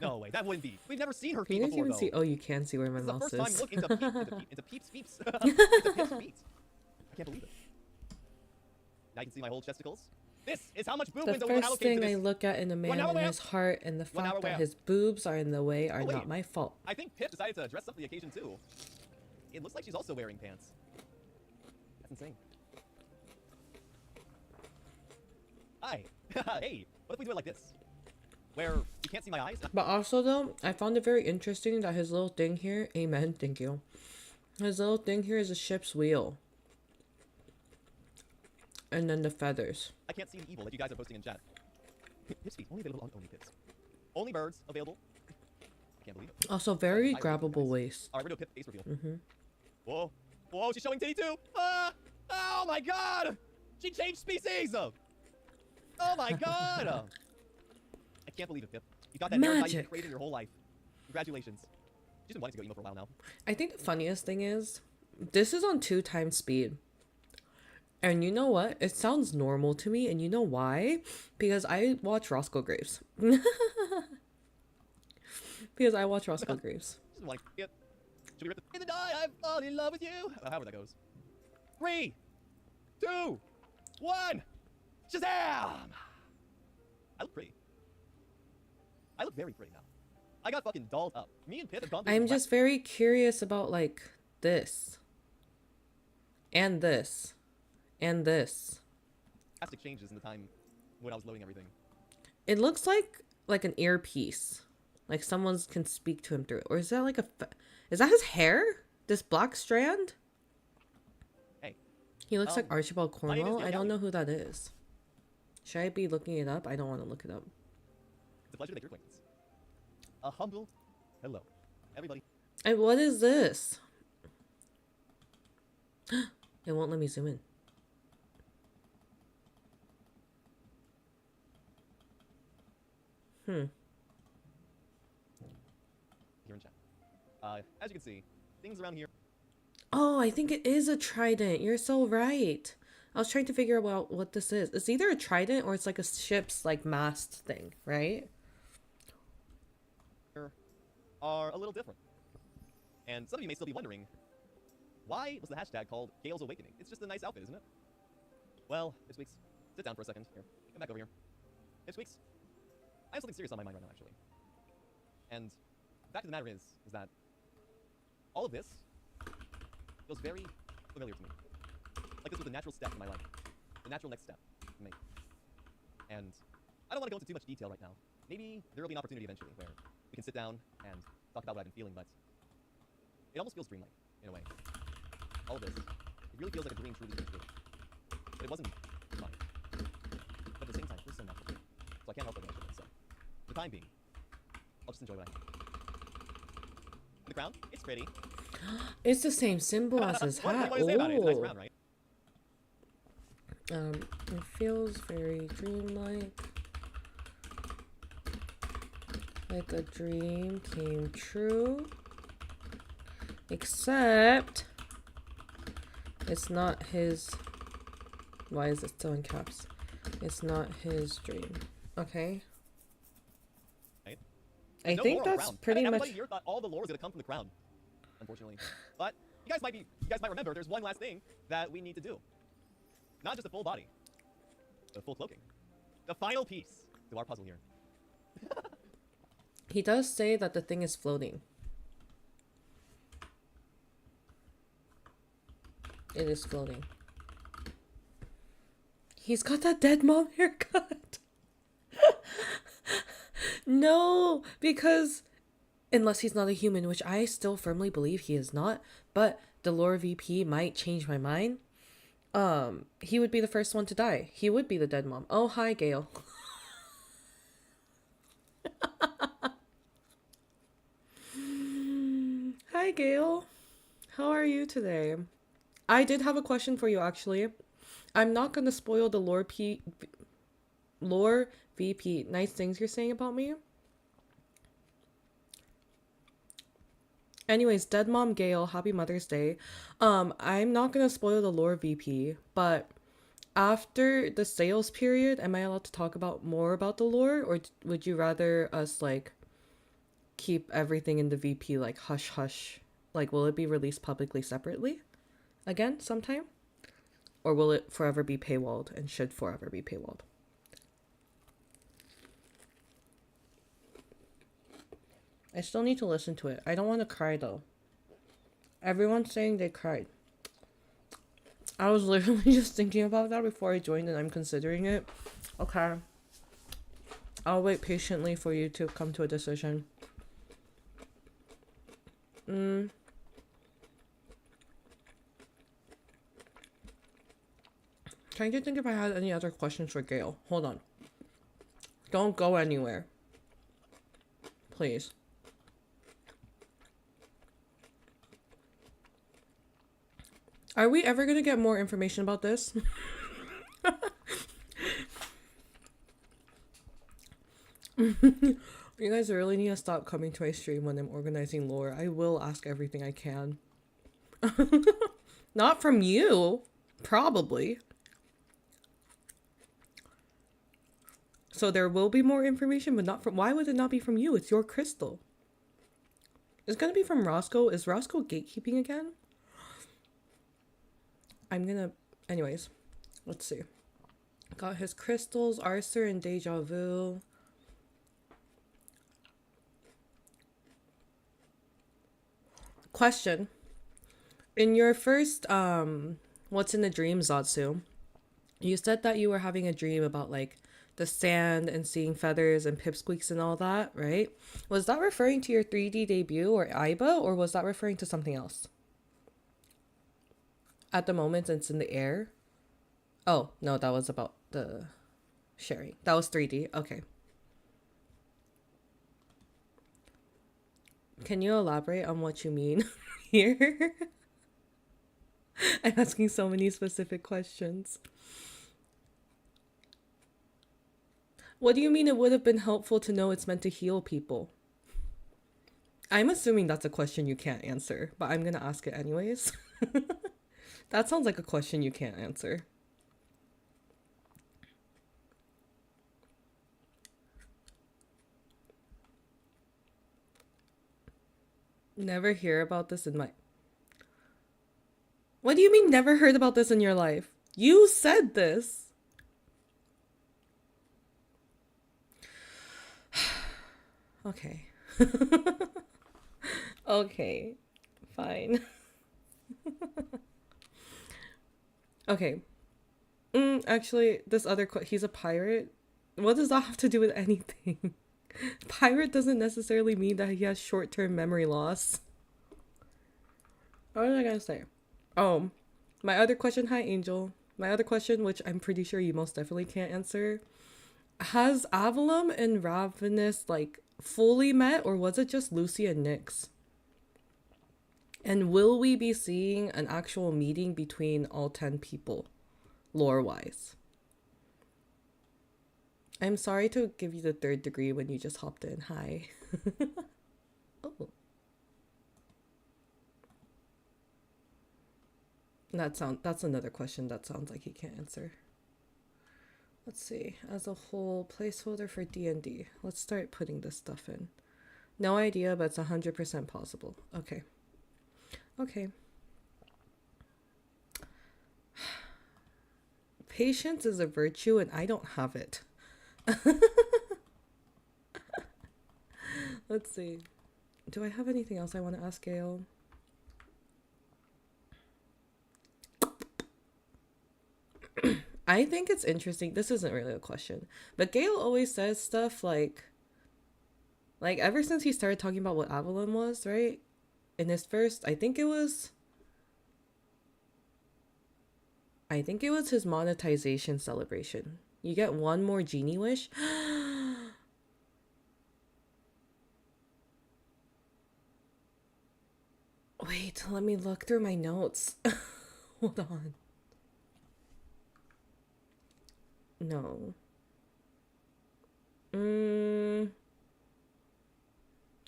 No way, that wouldn't be. We've never seen her Can feet you guys before, even though. see? Oh, you can see where my This is the mouse first time is. look into Peep's feet. Into Peep's feet. I can't believe it. Now you can see my whole chesticles. This is how much boob The window we're first allocated thing to I this. look at in a man hour is where? his heart, and the 1 hour fact that where? his boobs are in the way are Oh, wait. not my fault. I think Pip decided to dress up for the occasion too. It looks like she's also wearing pants. That's insane. Hi. Hey, what if we do it like this? Where you can't see my eyes? But also, though, I found it very interesting that his little thing here, amen, thank you. His little thing here is a ship's wheel. And then the feathers. I can't see the evil that you guys are posting in chat. Pip's feet, only available on Only Pips. Only birds available. I can't believe it. Also, very I really grabbable nice. waist. Alright, we're doing Pip face reveal. Mm-hmm. Whoa. Whoa, she's showing titty too! Oh my god! She changed species! Oh my god! I can't believe it, Pip. You got that hairstyle you've been Magic. craving your whole life. Congratulations. She's been wanting to go emo for a while now. I think the funniest thing is, this is on 2 times speed. And you know what? It sounds normal to me, and you know why? Because I watch Roscoe Graves. Because I watch Roscoe Graves. She's been wanting to get. Should we rip the in the die? I've fallen in love with you. However that goes. 3, 2, 1. Shazam! I look pretty. I look very pretty now. I got fucking dolled up. Me and Pip have gone through I'm some just very curious about, like, this. And this. And this. drastic changes in the time when I was loading everything. It looks like an earpiece. Like someone can speak to him through it. Or is that like is that his hair? This black strand? Hey. He looks like Archibald my name is Cornwell. I don't Gilgalli. know who that is. Should I be looking it up? I don't want to look it up. It's a pleasure to make your acquaintance. A humble hello, everybody. And what is this? It won't let me zoom in. Here in chat. As you can see, things around here. Oh, I think it is a trident. You're so right. I was trying to figure out what this is. It's either a trident or it's like a ship's like mast thing, right? Are a little different. And some of you may still be wondering, why was the hashtag called Gale's Awakening? It's just a nice outfit, isn't it? Well, Ipsweeks, sit down for a second. Here, come back over here. Ipsweeks, I have something serious on my mind right now, actually. And the fact of the matter is that all of this feels very familiar to me. Like this was a natural step in my life. The natural next step to make. And I don't want to go into too much detail right now. Maybe there will be an opportunity eventually where we can sit down and talk about what I've been feeling, but it almost feels dreamlike, in a way. All of this, it really feels like a dream truly came true. But it wasn't mine. But at the same time, it was so natural to me. So I can't help but mention it, so. For the time being, I'll just enjoy what I have. The crown, it's pretty. It's the same symbol as his What hat. do you say about it? It's a nice Oh. crown, right? It feels very dreamlike. Like a dream came true. Except it's not his. Why is it still in caps? It's not his dream. Okay. Right? I There's no think lore on the that's crown. pretty Everybody much. here thought all the lore was gonna come from the crown, unfortunately. But you guys might remember there's one last thing that we need to do. Not just a full body, but a full cloaking. The final piece to our puzzle here. He does say that the thing is floating. It is floating. He's got that dead mom haircut. No, because unless he's not a human, which I still firmly believe he is not, but the lore VP might change my mind. He would be the first one to die. He would be the dead mom. Oh, hi, Gail. Hi, Gail. How are you today? I did have a question for you, actually. I'm not gonna spoil the lore VP. Nice things you're saying about me. Anyways, dead mom Gail, happy Mother's Day. I'm not gonna spoil the lore VP, but after the sales period, am I allowed to talk about more about the lore, or would you rather us like keep everything in the VP like hush hush? Like, will it be released publicly separately again sometime? Or will it forever be paywalled and should forever be paywalled? I still need to listen to it. I don't want to cry though. Everyone's saying they cried. I was literally just thinking about that before I joined and I'm considering it. Okay. I'll wait patiently for you to come to a decision. Trying to think if I had any other questions for Gail. Hold on. Don't go anywhere. Please. Are we ever gonna get more information about this? You guys really need to stop coming to my stream when I'm organizing lore. I will ask everything I can. Not from you. Probably. So there will be more information, but not from... Why would it not be from you? It's your crystal. It's gonna be from Roscoe. Is Roscoe gatekeeping again? I'm gonna... Anyways. Let's see. Got his crystals, Arthur, and Deja Vu. Question. In your first, What's in the Dream, Zatsu, you said that you were having a dream about, like, the sand and seeing feathers and pipsqueaks and all that, right? Was that referring to your 3D debut or Aiba, or was that referring to something else? At the moment, it's in the air. Oh, no, that was about the sharing. That was 3D. Okay. Can you elaborate on what you mean here? I'm asking so many specific questions. What do you mean it would have been helpful to know it's meant to heal people? I'm assuming that's a question you can't answer, but I'm gonna ask it anyways. That sounds like a question you can't answer. Never hear about this in my... What do you mean never heard about this in your life? You said this. Okay. Okay. Fine. Okay. Actually, this other... He's a pirate? What does that have to do with anything? Pirate doesn't necessarily mean that he has short-term memory loss. What was I gonna say? Oh, my other question, hi Angel. My other question, which I'm pretty sure you most definitely can't answer. Has Avallum and Ravanis, like, fully met, or was it just Lucy and Nyx? And will we be seeing an actual meeting between all 10 people, lore-wise? I'm sorry to give you the third degree when you just hopped in. Hi. Oh. That's another question that sounds like he can't answer. Let's see. As a whole, placeholder for D&D. Let's start putting this stuff in. No idea, but it's 100% possible. Okay. Okay. Patience is a virtue and I don't have it. Let's see. Do I have anything else I want to ask Gail? I think it's interesting. This isn't really a question, but Gail always says stuff like ever since he started talking about what Avallum was, right? In his first, I think it was his monetization celebration. You get one more genie wish. Wait, let me look through my notes. Hold on. No.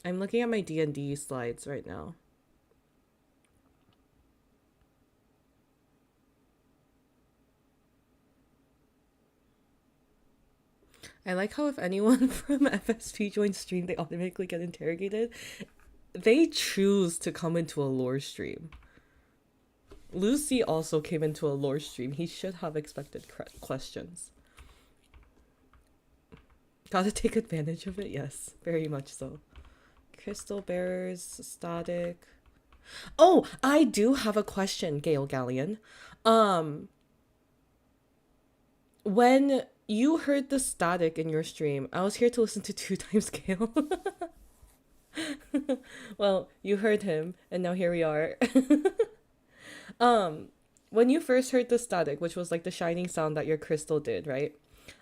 I'm looking at my D&D slides right now. I like how if anyone from FSP joins stream, they automatically get interrogated. They choose to come into a lore stream. Lucy also came into a lore stream. He should have expected questions. Gotta take advantage of it? Yes, very much so. Crystal bearers, static. Oh, I do have a question, Gail Galleon. When you heard the static in your stream, I was here to listen to 2 times Gail. Well, you heard him, and now here we are. When you first heard the static, which was like the shining sound that your crystal did, right?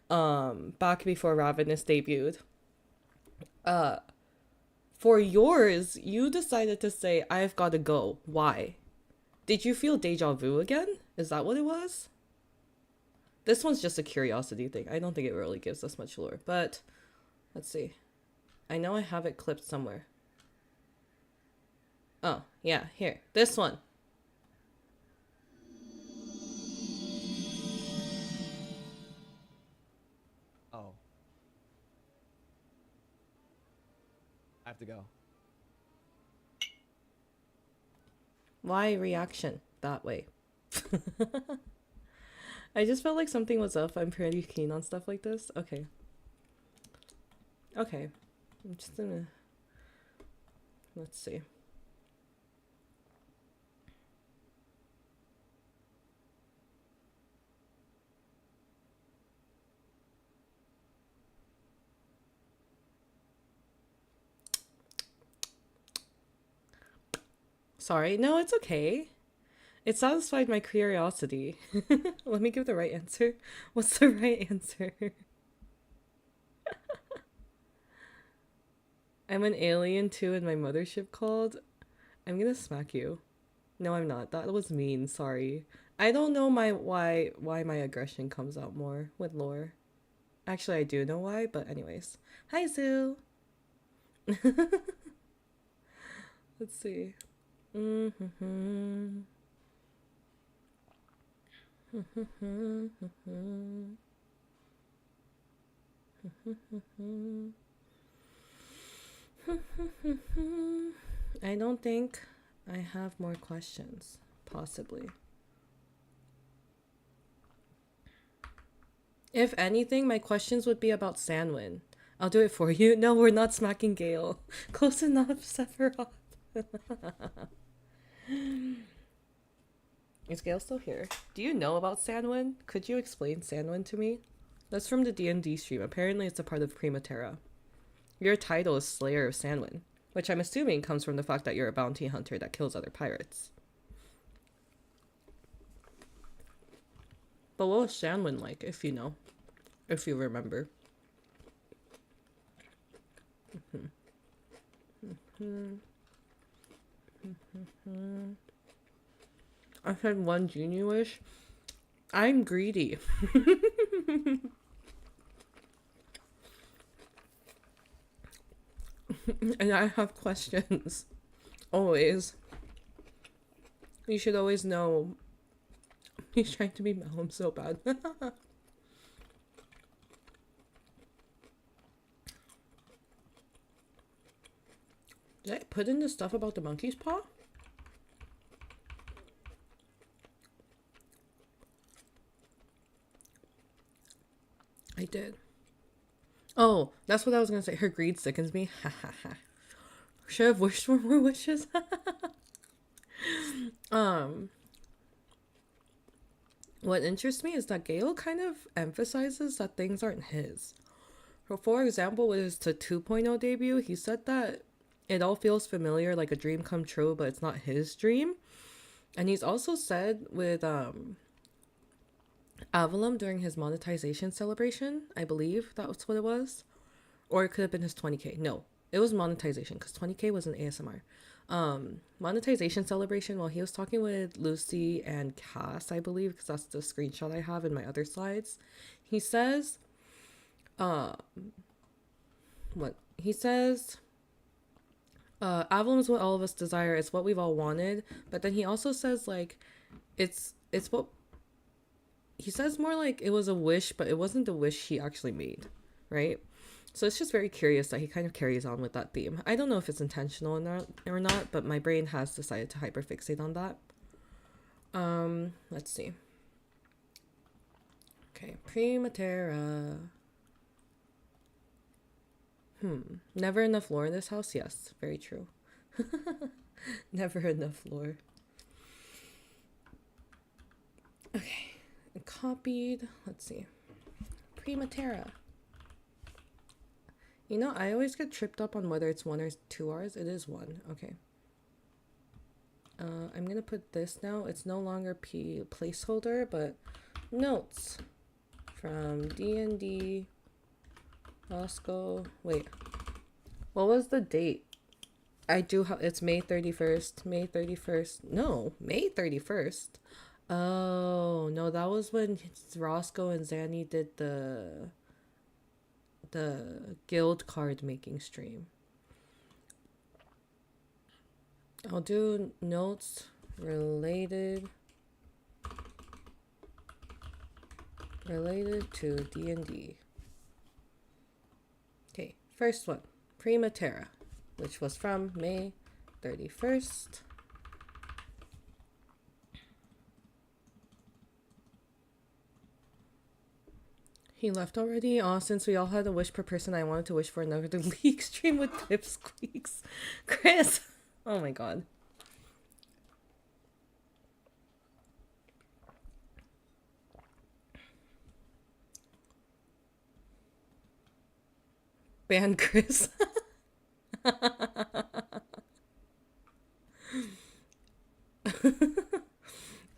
Back before Ravanis debuted. For yours, you decided to say, I've got to go. Why? Did you feel deja vu again? Is that what it was? This one's just a curiosity thing. I don't think it really gives us much lore, but let's see. I know I have it clipped somewhere. Oh, yeah, here. This one. Oh. I have to go. Why reaction that way? I just felt like something was up. I'm pretty keen on stuff like this. Okay. Okay. I'm just gonna... Let's see. Sorry. No, it's okay. It satisfied my curiosity. Let me give the right answer. What's the right answer? I'm an alien too and my mothership called. I'm gonna smack you. No, I'm not. That was mean. Sorry. I don't know why my aggression comes out more with lore. Actually, I do know why, but anyways. Hi, Zoo! Let's see. I don't think I have more questions. Possibly. If anything, my questions would be about Sandwin. I'll do it for you. No, we're not smacking Gale. Close enough, Sephiroth. Is Gale still here? Do you know about Sandwin? Could you explain Sandwin to me? That's from the D&D stream. Apparently it's a part of Prima Terra. Your title is Slayer of Sandwin, which I'm assuming comes from the fact that you're a bounty hunter that kills other pirates. But what was Sandwin like, if you know? If you remember. I said one genie wish. I'm greedy. And I have questions. Always. You should always know. He's trying to be Malum so bad. Did I put in the stuff about the monkey's paw? I did. Oh, that's what I was gonna say. Her greed sickens me. Ha ha ha. Should have wished for more wishes. What interests me is that Gale kind of emphasizes that things aren't his. For example, with his 2.0 debut, he said that it all feels familiar, like a dream come true, but it's not his dream. And he's also said with Avallum during his monetization celebration, I believe that was what it was. Or it could have been his 20k. No, it was monetization because 20k was an ASMR. Monetization celebration while he was talking with Lucy and Cass, I believe, because that's the screenshot I have in my other slides. He says, what? He says, Avallum is what all of us desire. It's what we've all wanted. But then he also says, like, it's what he says more like it was a wish, but it wasn't the wish he actually made, right? So it's just very curious that he kind of carries on with that theme. I don't know if it's intentional or not, but my brain has decided to hyperfixate on that. Let's see. Okay, Primatera. Never enough lore in this house? Yes, very true. Never enough lore. Okay, copied. Let's see. Primatera. You know, I always get tripped up on whether it's 1 or 2 R's. It is 1. Okay. I'm gonna put this now. It's no longer placeholder, but notes from D&D Roscoe. Wait, what was the date? I do have, it's May 31st. May 31st. No, May 31st. Oh, no, that was when Roscoe and Zanny did the guild card making stream. I'll do notes related to D&D. Okay, first one, Primatera, which was from May 31st. He left already? Oh, since we all had a wish per person, I wanted to wish for another league stream with pipsqueaks. Chris! Oh my god. Ban Chris.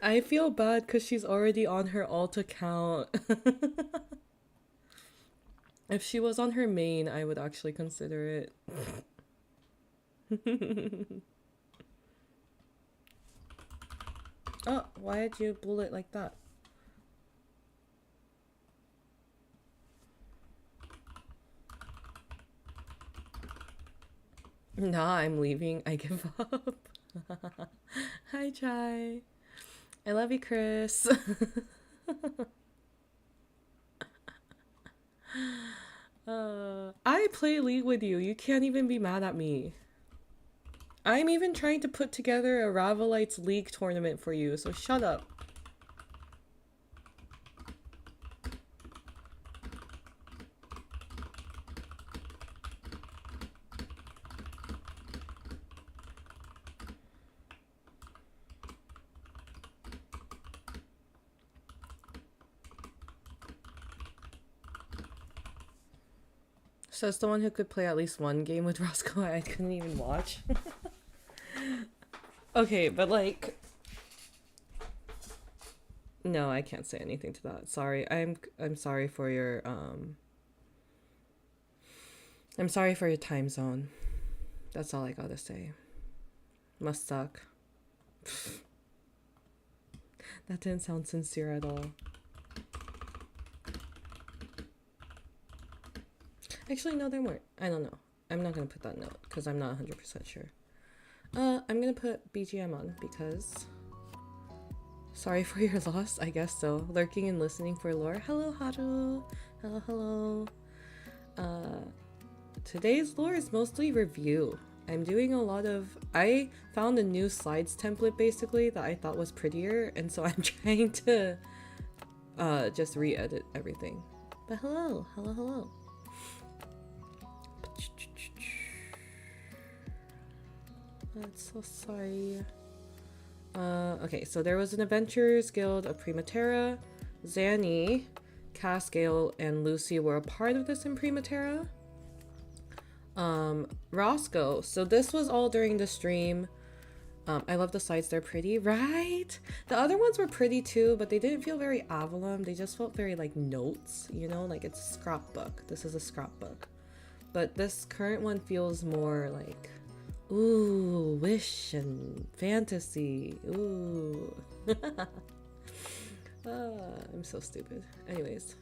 I feel bad because she's already on her alt account. If she was on her main, I would actually consider it. Oh, why did you bullet like that? Nah, I'm leaving. I give up. Hi, Chai. I love you, Chris. I play League with you. You can't even be mad at me. I'm even trying to put together a Ravalites League tournament for you, so shut up. Says the one who could play at least one game with Roscoe I couldn't even watch. Okay, but like... No, I can't say anything to that. Sorry. I'm sorry for your, I'm sorry for your time zone. That's all I gotta say. Must suck. That didn't sound sincere at all. Actually, no, there weren't. I don't know. I'm not gonna put that note because I'm not 100% sure. I'm gonna put BGM on because sorry for your loss, I guess so. Lurking and listening for lore. Hello, Haru. Hello, hello. Today's lore is mostly review. I'm doing a lot of... I found a new slides template basically that I thought was prettier, and so I'm trying to just re-edit everything. But hello, hello, hello. I'm so sorry. Okay, so there was an Adventurers Guild of Primaterra. Zanny, Cascale, and Lucy were a part of this in Primaterra. Roscoe. So this was all during the stream. I love the slides, they're pretty, right? The other ones were pretty too, but they didn't feel very Avallum. They just felt very like notes, you know, like it's a scrapbook. This is a scrapbook. But this current one feels more like, ooh, wish and fantasy. Ooh. I'm so stupid. Anyways.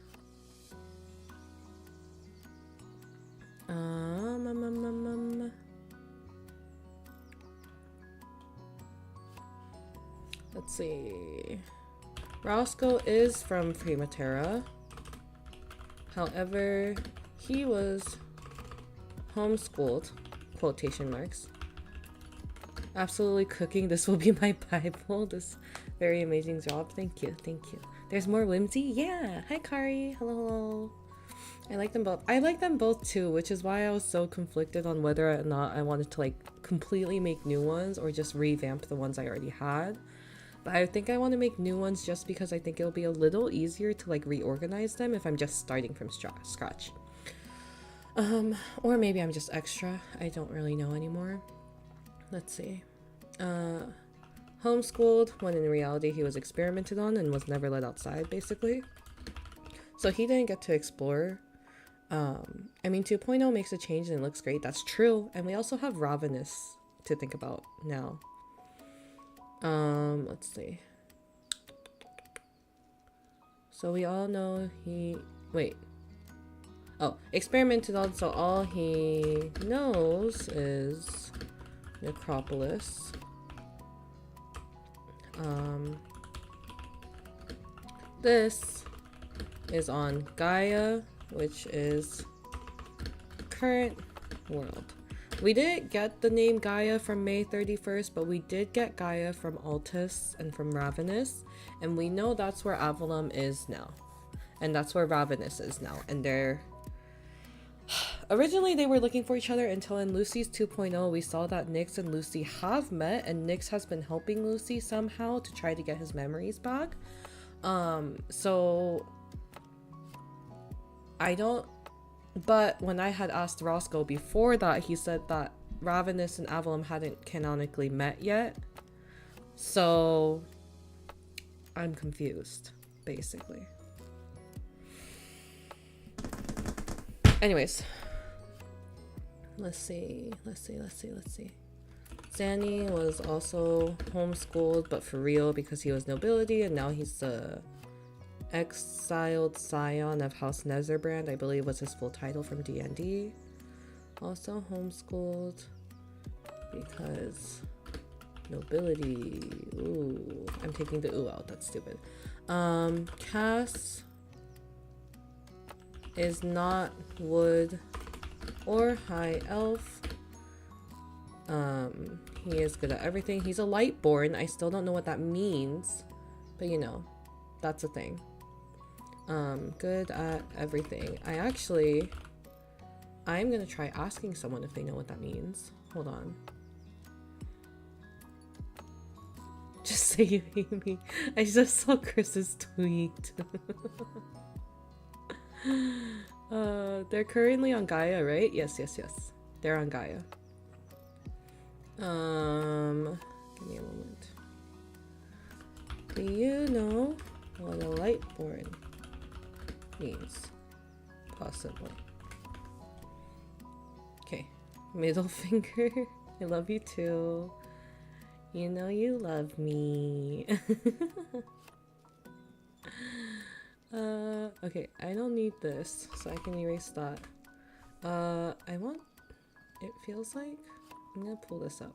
Let's see. Roscoe is from Primaterra. However, he was homeschooled, quotation marks. Absolutely cooking. This will be my Bible. This very amazing job. Thank you. Thank you. There's more whimsy. Yeah. Hi, Kari. Hello, hello. I like them both. I like them both too, which is why I was so conflicted on whether or not I wanted to like completely make new ones or just revamp the ones I already had. But I think I want to make new ones just because I think it'll be a little easier to like reorganize them if I'm just starting from scratch. Or maybe I'm just extra. I don't really know anymore. Let's see. Homeschooled when in reality he was experimented on and was never let outside basically. So he didn't get to explore. I mean 2.0 makes a change and it looks great. That's true. And we also have Ravanis to think about now. Let's see. So we all know he... Wait. Oh, experimented on, so all he knows is Necropolis. This is on Gaia, which is current world. We didn't get the name Gaia from May 31st, but we did get Gaia from Altus and from Ravanis, and we know that's where Avallum is now. And that's where Ravanis is now. And they're... Originally, they were looking for each other until in Lucy's 2.0, we saw that Nyx and Lucy have met, and Nyx has been helping Lucy somehow to try to get his memories back. So... I don't... But when I had asked Roscoe before that, he said that Ravanis and Avallum hadn't canonically met yet. So... I'm confused, basically. Anyways. Let's see. Zanny was also homeschooled, but for real because he was nobility, and now he's the exiled scion of House Netherbrand, I believe was his full title from D&D. Also homeschooled because nobility. Ooh, I'm taking the ooh out. That's stupid. Cass is not wood or high elf. He is good at everything. He's a lightborn. I still don't know what that means, but you know, that's a thing. Good at everything. I'm gonna try asking someone if they know what that means. Hold on. Just say you hate me. I just saw Chris's tweet. They're currently on Gaia, right? Yes. They're on Gaia. Give me a moment. Do you know what a lightborn means? Possibly. Okay. Middle finger. I love you too. You know you love me. Okay, I don't need this, so I can erase that. I want it feels like. I'm gonna pull this up.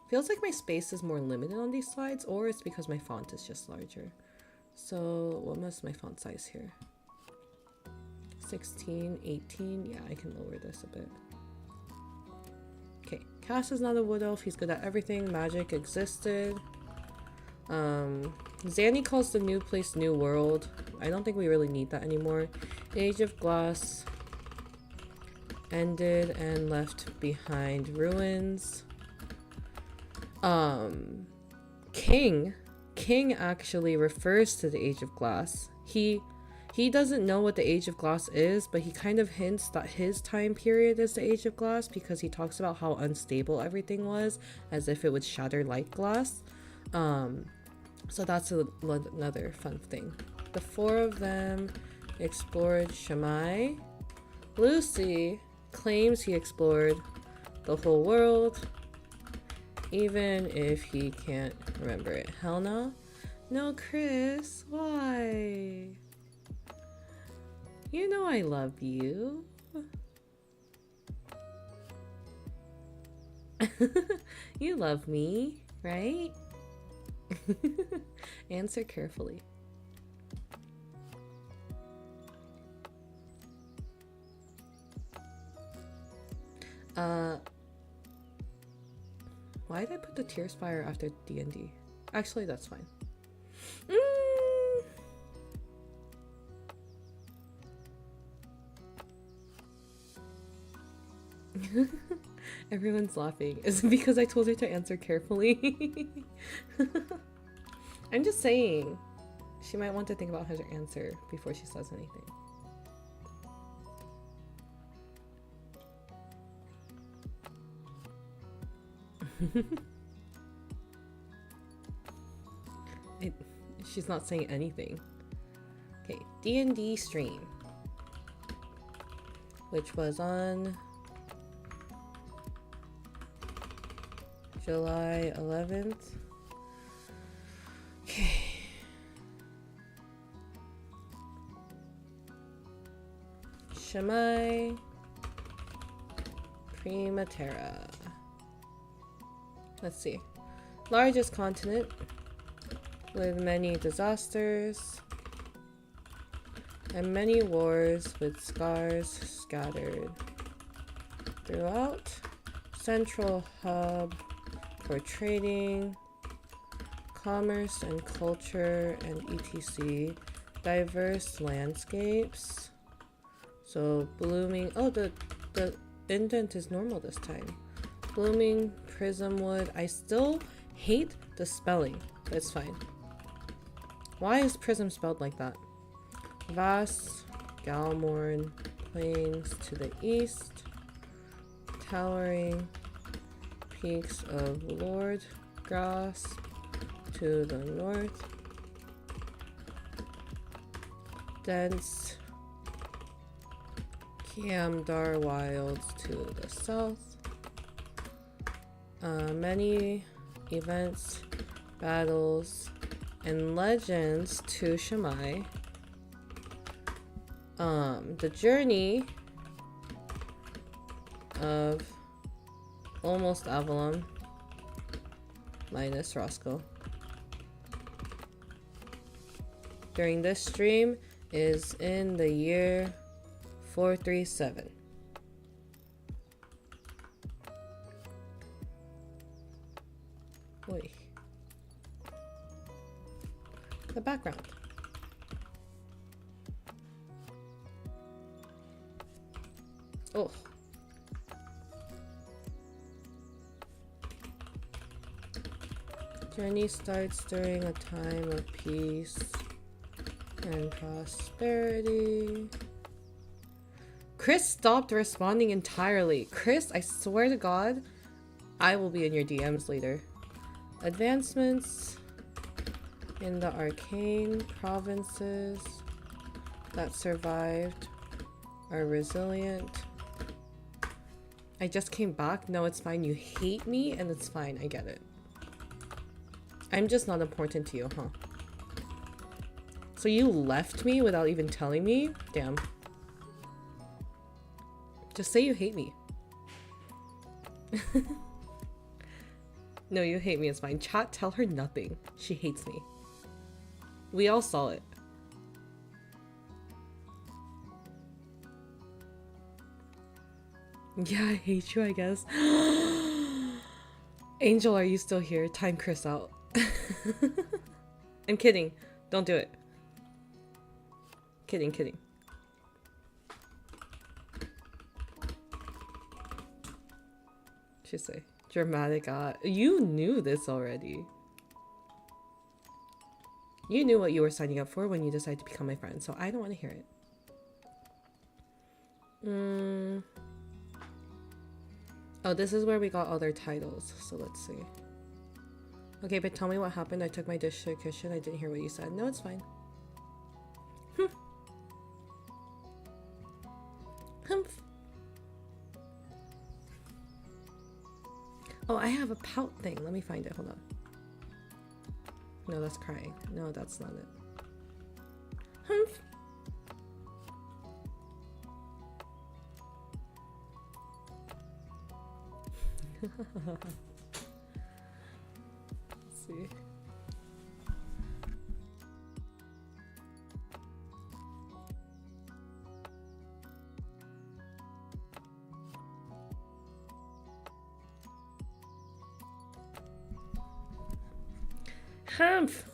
Feels like my space is more limited on these slides, or it's because my font is just larger. So what was my font size here? 16, 18. Yeah, I can lower this a bit. Okay, Cass is not a wood elf. He's good at everything. Magic existed. Zanny calls the new place New World. I don't think we really need that anymore. Age of Glass ended and left behind ruins. King actually refers to the Age of Glass. He doesn't know what the Age of Glass is, but he kind of hints that his time period is the Age of Glass because he talks about how unstable everything was, as if it would shatter like glass. So that's another fun thing. The four of them explored Shamai. Lucy claims he explored the whole world, even if he can't remember it. Hell no. No, Chris, why? You know I love you. You love me, right? Answer carefully. Why did I put the Tear Spire after D&D? Actually, that's fine. Everyone's laughing. Is it because I told her to answer carefully? I'm just saying. She might want to think about her answer before she says anything. She's not saying anything. Okay, D&D stream, which was on July 11th. Okay. Shamai Prima Terra. Let's see. Largest continent with many disasters and many wars with scars scattered throughout. Central hub for trading, commerce and culture and etc. Diverse landscapes. So blooming, oh, the indent is normal this time. Blooming Prismwood. I still hate the spelling, but it's fine. Why is prism spelled like that? Vast Galmorn plains to the east. Towering peaks of Lord Grass to the north. Dense Kiamdar Wilds to the south. Many events, battles, and legends to Shamai. The journey of almost Avallum minus Roscoe during this stream is in the year 437. Wait. The background. Oh. Journey starts during a time of peace and prosperity. Chris stopped responding entirely. Chris, I swear to God, I will be in your DMs later. Advancements in the arcane provinces that survived are resilient. I just came back. No, it's fine. You hate me and it's fine. I get it. I'm just not important to you, huh? So you left me without even telling me? Damn. Just say you hate me. No, you hate me, it's fine. Chat, tell her nothing. She hates me. We all saw it. Yeah, I hate you, I guess. Angel, are you still here? Time Chris out. I'm kidding. Don't do it. Kidding, kidding. She say. Dramatic. You knew this already. You knew what you were signing up for when you decided to become my friend, so I don't want to hear it. Oh, this is where we got all their titles, so let's see. Okay, but tell me what happened. I took my dish to the kitchen. I didn't hear what you said. No, it's fine. Humph. Oh, I have a pout thing. Let me find it. Hold on. No, that's crying. No, that's not it. Humph. Let's see. Humph.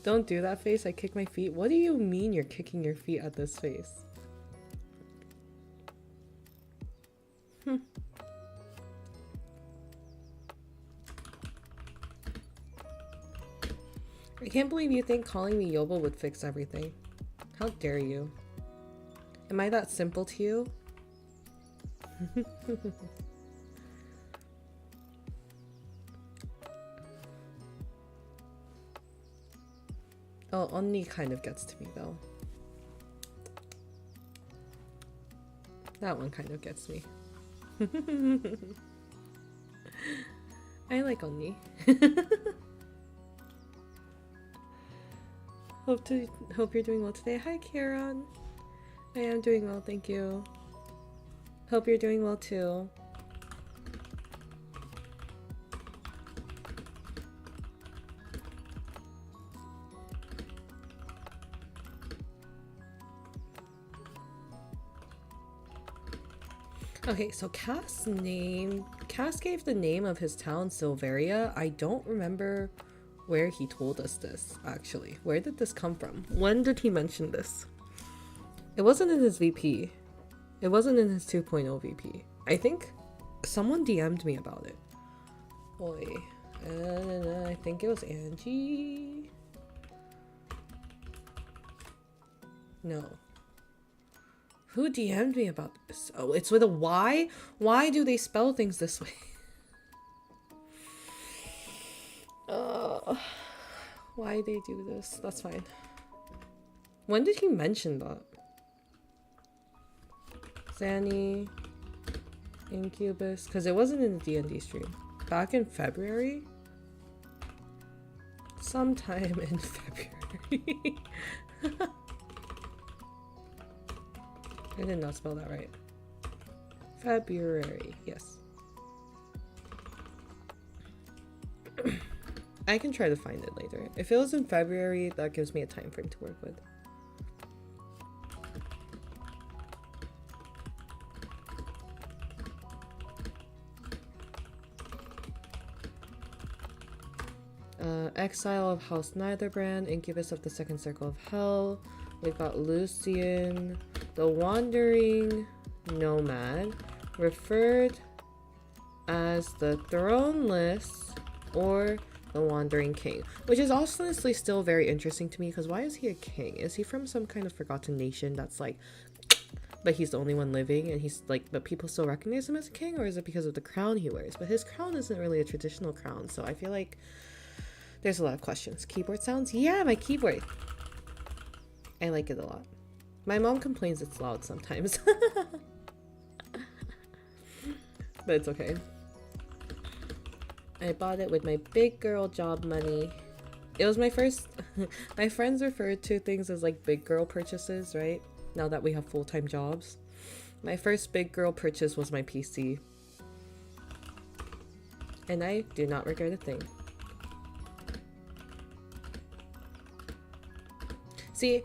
Don't do that face. I kick my feet. What do you mean you're kicking your feet at this face? I can't believe you think calling me Yobo would fix everything. How dare you? Am I that simple to you? Oh, Onni kind of gets to me though. That one kind of gets me. I like Onni. Hope you're doing well today. Hi, Kieran. I am doing well, thank you. Hope you're doing well too. Okay, so Cass gave the name of his town Silveria. I don't remember where he told us this, actually. Where did this come from? When did he mention this? It wasn't in his VP. It wasn't in his 2.0 VP. I think someone DM'd me about it. Boy, I think it was Angie. No. Who DM'd me about this? Oh, it's with a Y? Why do they spell things this way? Why they do this? That's fine. When did he mention that? Zanny, Incubus, because it wasn't in the D&D stream. Back in February? Sometime in February. I did not spell that right. February, yes. I can try to find it later. If it was in February, that gives me a time frame to work with. Exile of House Neitherbrand, Incubus of the Second Circle of Hell. We've got Lucian, the Wandering Nomad, referred as the Throneless or the Wandering King, which is honestly still very interesting to me, because why is he a king? Is he from some kind of forgotten nation that's like, but he's the only one living and he's like, but people still recognize him as a king? Or is it because of the crown he wears? But his crown isn't really a traditional crown, so I feel like there's a lot of questions. Keyboard sounds? Yeah, my keyboard. I like it a lot. My mom complains it's loud sometimes. But it's okay. I bought it with my big girl job money. It was my first... My friends refer to things as like big girl purchases, right? Now that we have full-time jobs. My first big girl purchase was my PC. And I do not regret a thing. See,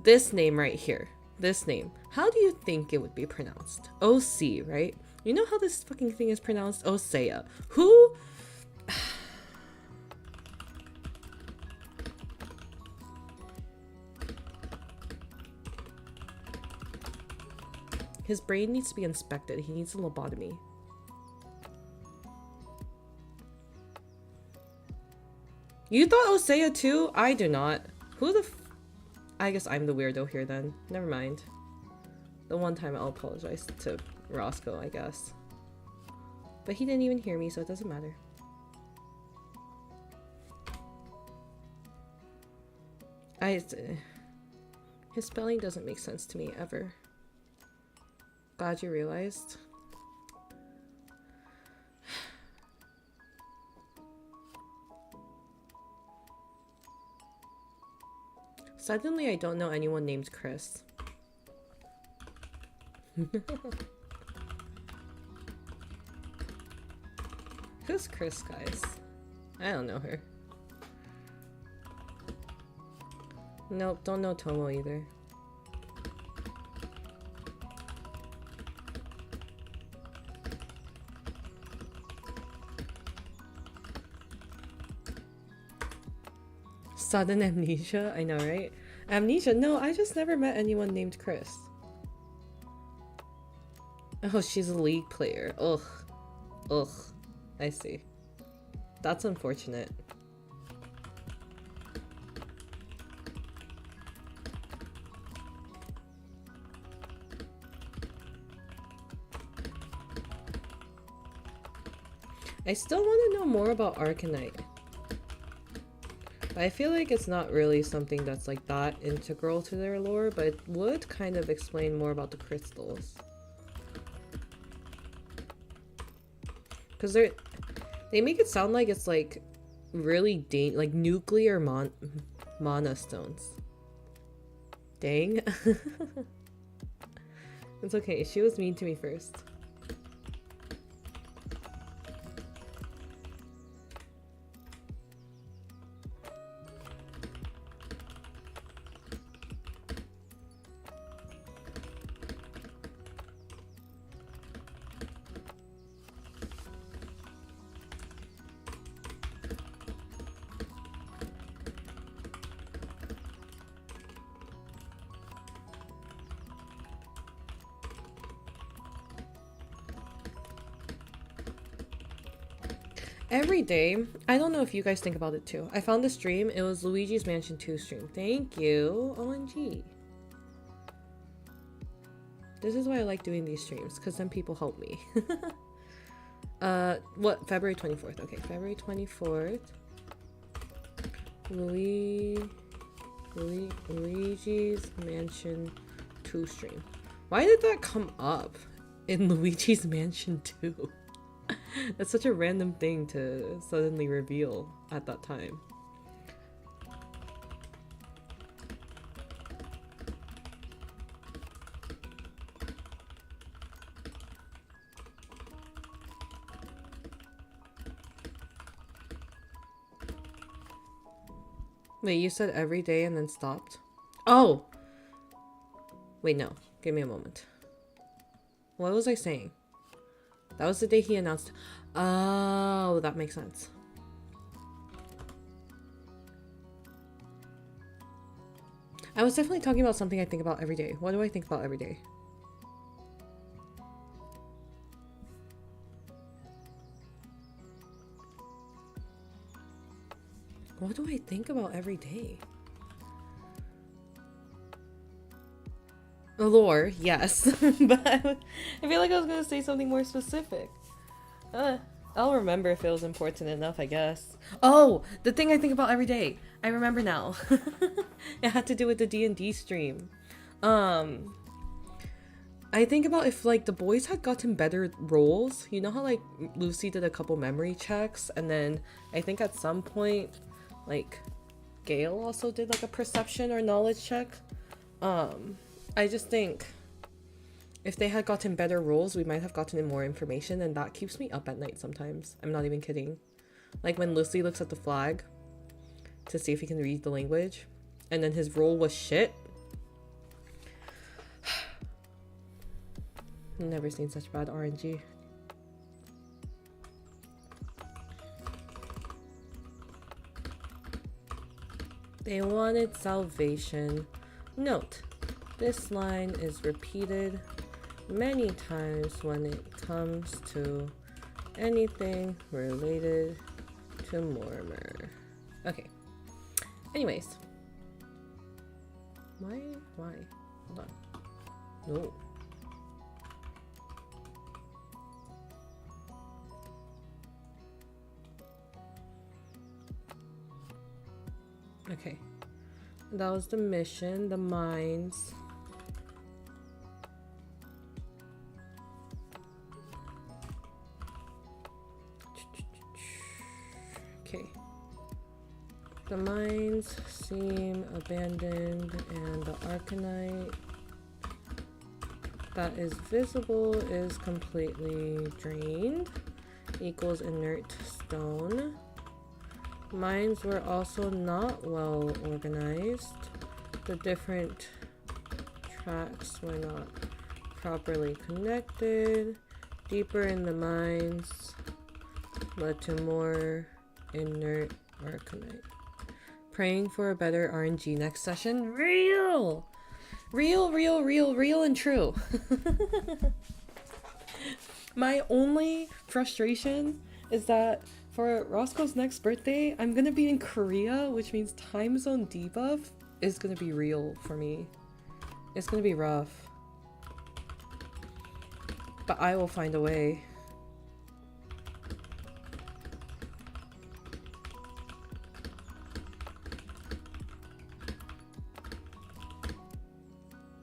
this name right here. This name. How do you think it would be pronounced? OC, right? You know how this fucking thing is pronounced? Osea. Who? His brain needs to be inspected. He needs a lobotomy. You thought Osea too? I do not. Who the I guess I'm the weirdo here then. Never mind. The one time I'll apologize to Roscoe, I guess. But he didn't even hear me, so it doesn't matter. His spelling doesn't make sense to me, ever. Glad you realized. Suddenly, I don't know anyone named Chris. Who's Chris, guys? I don't know her. Nope, don't know Tomo either. Sudden amnesia? I know, right? Amnesia? No, I just never met anyone named Chris. Oh, she's a League player. Ugh. Ugh. I see. That's unfortunate. I still want to know more about Arcanite. I feel like it's not really something that's like that integral to their lore, but it would kind of explain more about the crystals. Because they make it sound like it's like really like nuclear mana stones. Dang. It's okay, she was mean to me first. Every day, I don't know if you guys think about it too. I found the stream, it was Luigi's Mansion 2 stream. Thank you, OMG. This is why I like doing these streams, because then people help me. What? February 24th. Okay, February 24th. Luigi's Mansion 2 stream. Why did that come up in Luigi's Mansion 2? That's such a random thing to suddenly reveal at that time. Wait, you said every day and then stopped? Oh! Wait, no. Give me a moment. What was I saying? That was the day he announced. Oh, that makes sense. I was definitely talking about something I think about every day. What do I think about every day? What do I think about every day? Lore, yes. But I feel like I was gonna say something more specific. I'll remember if it was important enough, I guess. Oh, the thing I think about every day. I remember now. It had to do with the D&D stream. I think about if like the boys had gotten better roles. You know how like Lucy did a couple memory checks, and then I think at some point like Gale also did like a perception or knowledge check. I just think If they had gotten better roles, we might have gotten more information, and that keeps me up at night sometimes. I'm not even kidding. Like when Lucy looks at the flag to see if he can read the language, and then his role was shit. Never seen such bad RNG. They wanted salvation. Note, this line is repeated many times when it comes to anything related to Mortimer. Okay. Anyways. Why? Hold on. No. Okay. That was the mission, the mines. Okay. The mines seem abandoned, and the arcanite that is visible is completely drained, equals inert stone. Mines were also not well organized. The different tracks were not properly connected. Deeper in the mines led to more inert arcanite. Praying for a better RNG next session. Real and true. My only frustration is that for Roscoe's next birthday, I'm gonna be in Korea, which means time zone debuff is gonna be real for me. It's gonna be rough. But I will find a way.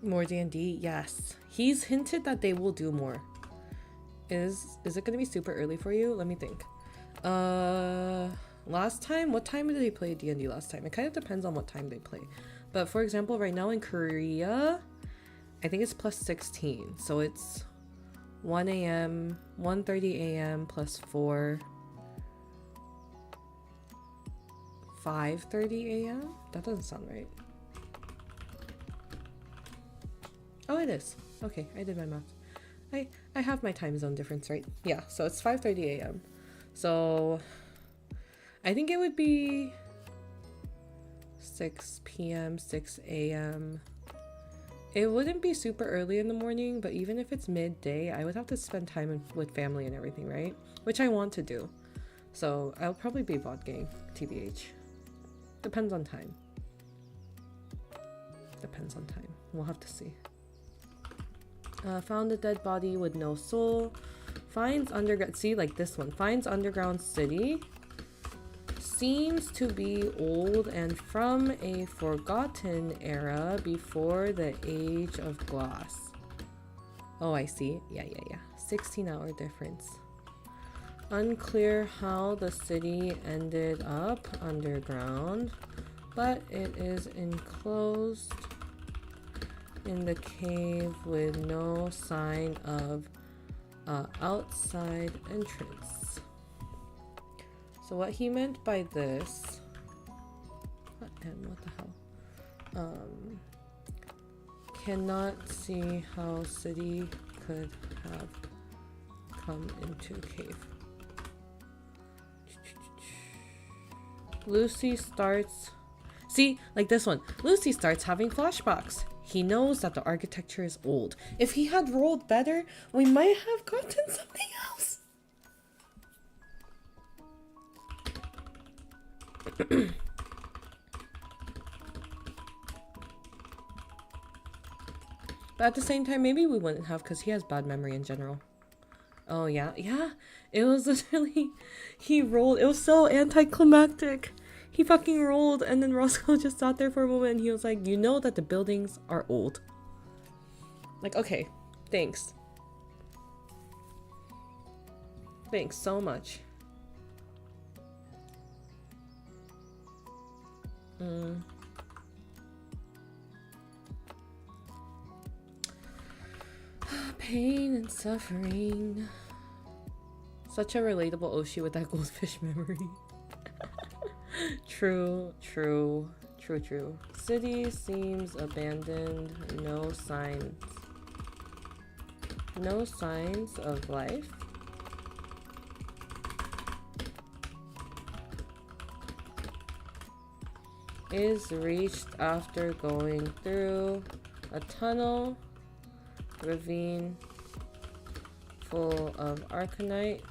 More D&D? Yes. He's hinted that they will do more. Is it gonna be super early for you? Let me think. Last time? What time did they play D&D last time? It kind of depends on what time they play. But for example, right now in Korea, I think it's plus 16. So it's 1 a.m., 1:30 a.m. plus 4, 5:30 a.m.? That doesn't sound right. Oh, it is. Okay, I did my math. I have my time zone difference, right? Yeah, so it's 5:30 a.m. So I think it would be 6 p.m., 6 a.m. It wouldn't be super early in the morning, but even if it's midday, I would have to spend time with family and everything, right? Which I want to do. So I'll probably be vodking, TBH. Depends on time. Depends on time. We'll have to see. Found a dead body with no soul. Finds underground, see, like this one. Finds underground city. Seems to be old and from a forgotten era before the age of glass. Oh, I see. Yeah. 16-hour difference. Unclear how the city ended up underground, but it is enclosed in the cave with no sign of outside entrance. So what he meant by this, what the hell? Cannot see how city could have come into cave. Lucy starts, see, like this one. Lucy starts having flashbacks. He knows that the architecture is old. If he had rolled better, we might have gotten something else. But at the same time, maybe we wouldn't have, because he has bad memory in general. Oh, yeah. It was literally, he rolled. It was so anticlimactic. He fucking rolled, and then Roscoe just sat there for a moment, and he was like, you know that the buildings are old. Like, okay, thanks. Thanks so much. Pain and suffering. Such a relatable Oshi with that goldfish memory. True. City seems abandoned. No signs. No signs of life. Is reached after going through a tunnel, ravine full of arcanite,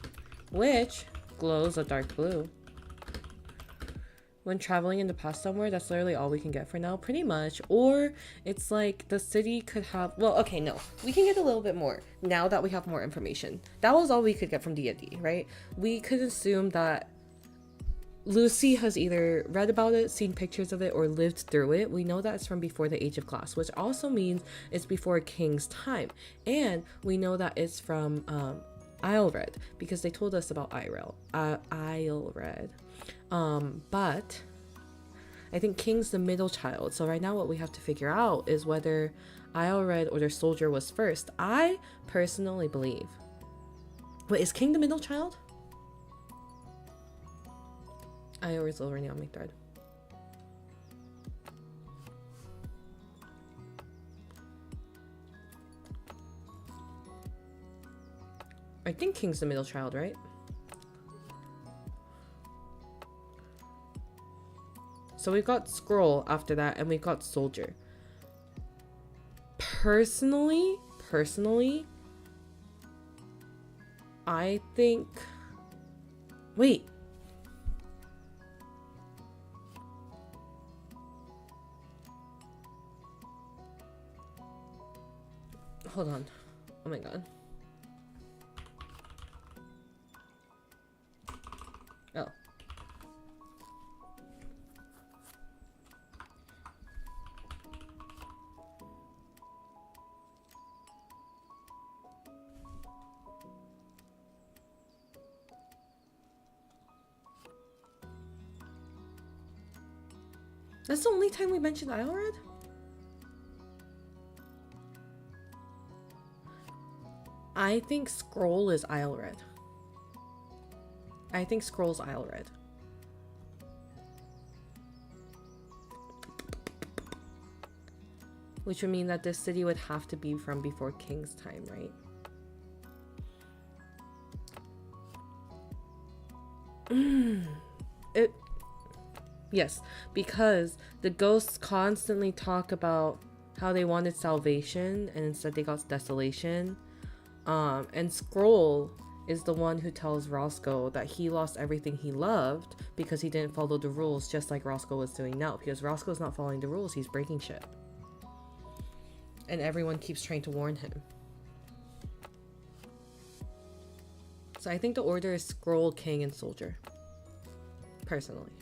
which glows a dark blue. When traveling in the past somewhere, that's literally all we can get for now, pretty much. Or it's like the city could have, well, okay, no, we can get a little bit more now that we have more information. That was all we could get from D&D, right? We could assume that Lucy has either read about it, seen pictures of it, or lived through it. We know that it's from before the Age of Glass, which also means it's before King's time. And we know that it's from Islered, because they told us about Islered. But I think King's the middle child. So right now what we have to figure out is whether Islered or the soldier was first. I personally believe... Wait, is King the middle child? I always already on my thread. I think King's the middle child, right? So we've got Scroll after that, and we've got Soldier. Personally, I think... Wait. Hold on. Oh my god. Oh. That's the only time we mentioned Islered? I think Scroll is Islered. I think Scroll's Islered. Which would mean that this city would have to be from before King's time, right? Yes, because the ghosts constantly talk about how they wanted salvation and instead they got desolation. And Scroll is the one who tells Roscoe that he lost everything he loved because he didn't follow the rules, just like Roscoe was doing now. Because Roscoe's not following the rules, he's breaking shit. And everyone keeps trying to warn him. So I think the order is Scroll, King, and Soldier. Personally.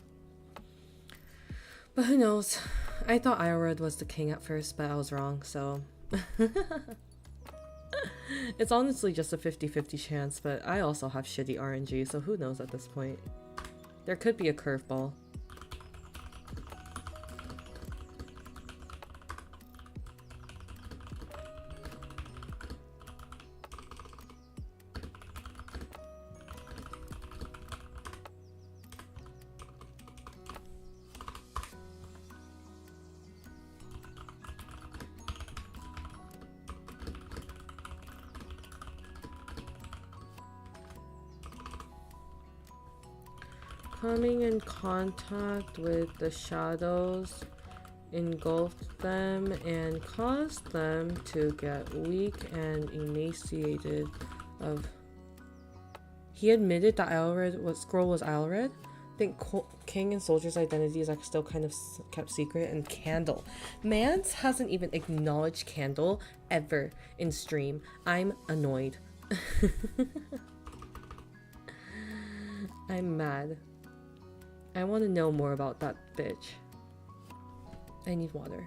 But who knows? I thought Islered was the king at first, but I was wrong, so... It's honestly just a 50-50 chance, but I also have shitty RNG, so who knows at this point. There could be a curveball. Coming in contact with the shadows engulfed them and caused them to get weak and emaciated of... He admitted that Scroll was Islered. I think King and Soldier's identities are still kind of kept secret. And Candle. Mans hasn't even acknowledged Candle ever in stream. I'm annoyed. I'm mad. I want to know more about that bitch. I need water.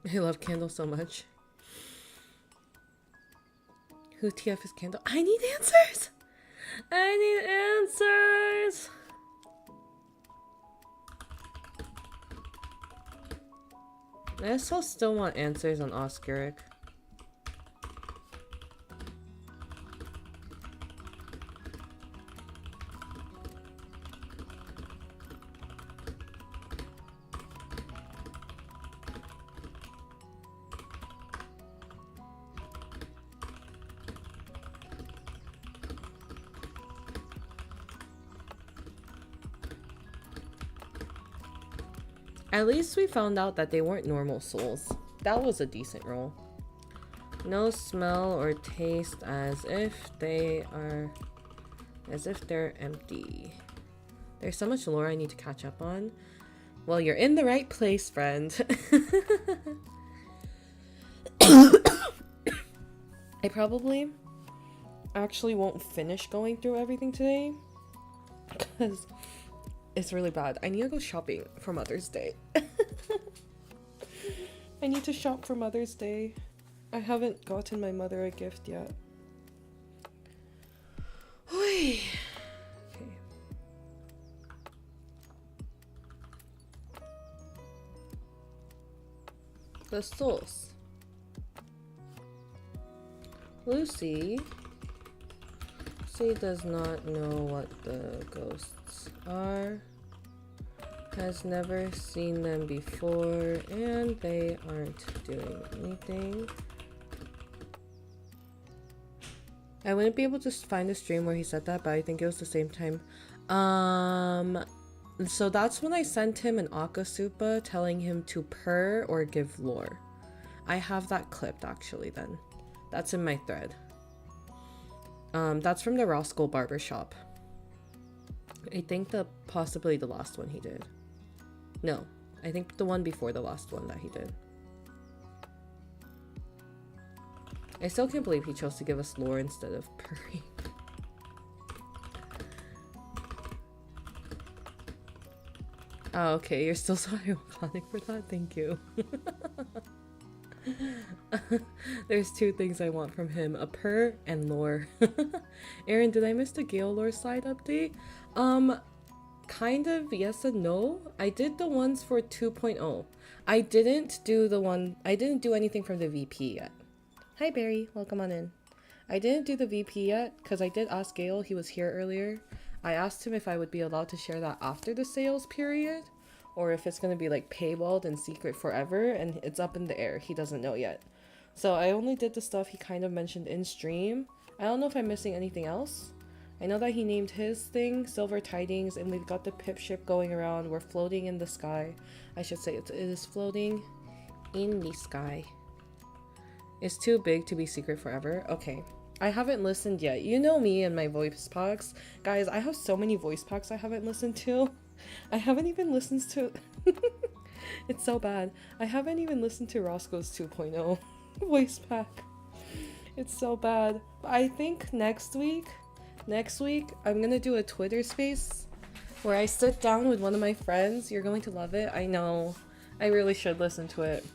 I love Candle so much. Who TF is Candle? I need answers! I need answers! I also still want answers on Oscaric. At least we found out that they weren't normal souls. That was a decent roll. No smell or taste, as if they're empty. There's so much lore I need to catch up on. Well, you're in the right place, friend. I probably actually won't finish going through everything today because it's really bad. I need to go shopping for Mother's Day. I need to shop for Mother's Day. I haven't gotten my mother a gift yet. Okay. The souls. Lucy does not know what the ghosts are, has never seen them before, and they aren't doing anything. I wouldn't be able to find a stream where he said that, but I think it was the same time. So that's when I sent him an Akasupa telling him to purr or give lore. I have that clipped actually then. That's in my thread. That's from the Roscoe Barbershop. I think possibly the last one he did. No, I think the one before the last one that he did. I still can't believe he chose to give us lore instead of purring. Oh, okay, you're still so iconic for that? Thank you. There's two things I want from him, a purr and lore. Arin, did I miss the Gale lore side update? Kind of yes and no. I did the ones for 2.0. I didn't do anything from the VP yet. Hi Barry, welcome on in. I didn't do the VP yet because I did ask Gale, he was here earlier. I asked him if I would be allowed to share that after the sales period, or if it's going to be like paywalled and secret forever, and it's up in the air. He doesn't know yet. So I only did the stuff he kind of mentioned in stream. I don't know if I'm missing anything else. I know that he named his thing Silver Tidings, and we've got the pip ship going around. We're floating in the sky. I should say it is floating in the sky. It's too big to be secret forever. Okay. I haven't listened yet. You know me and my voice packs. Guys, I have so many voice packs I haven't listened to. I haven't even listened to... It's so bad. I haven't even listened to Roscoe's 2.0 voice pack. It's so bad. I think next week, I'm gonna do a Twitter space where I sit down with one of my friends. You're going to love it. I know. I really should listen to it.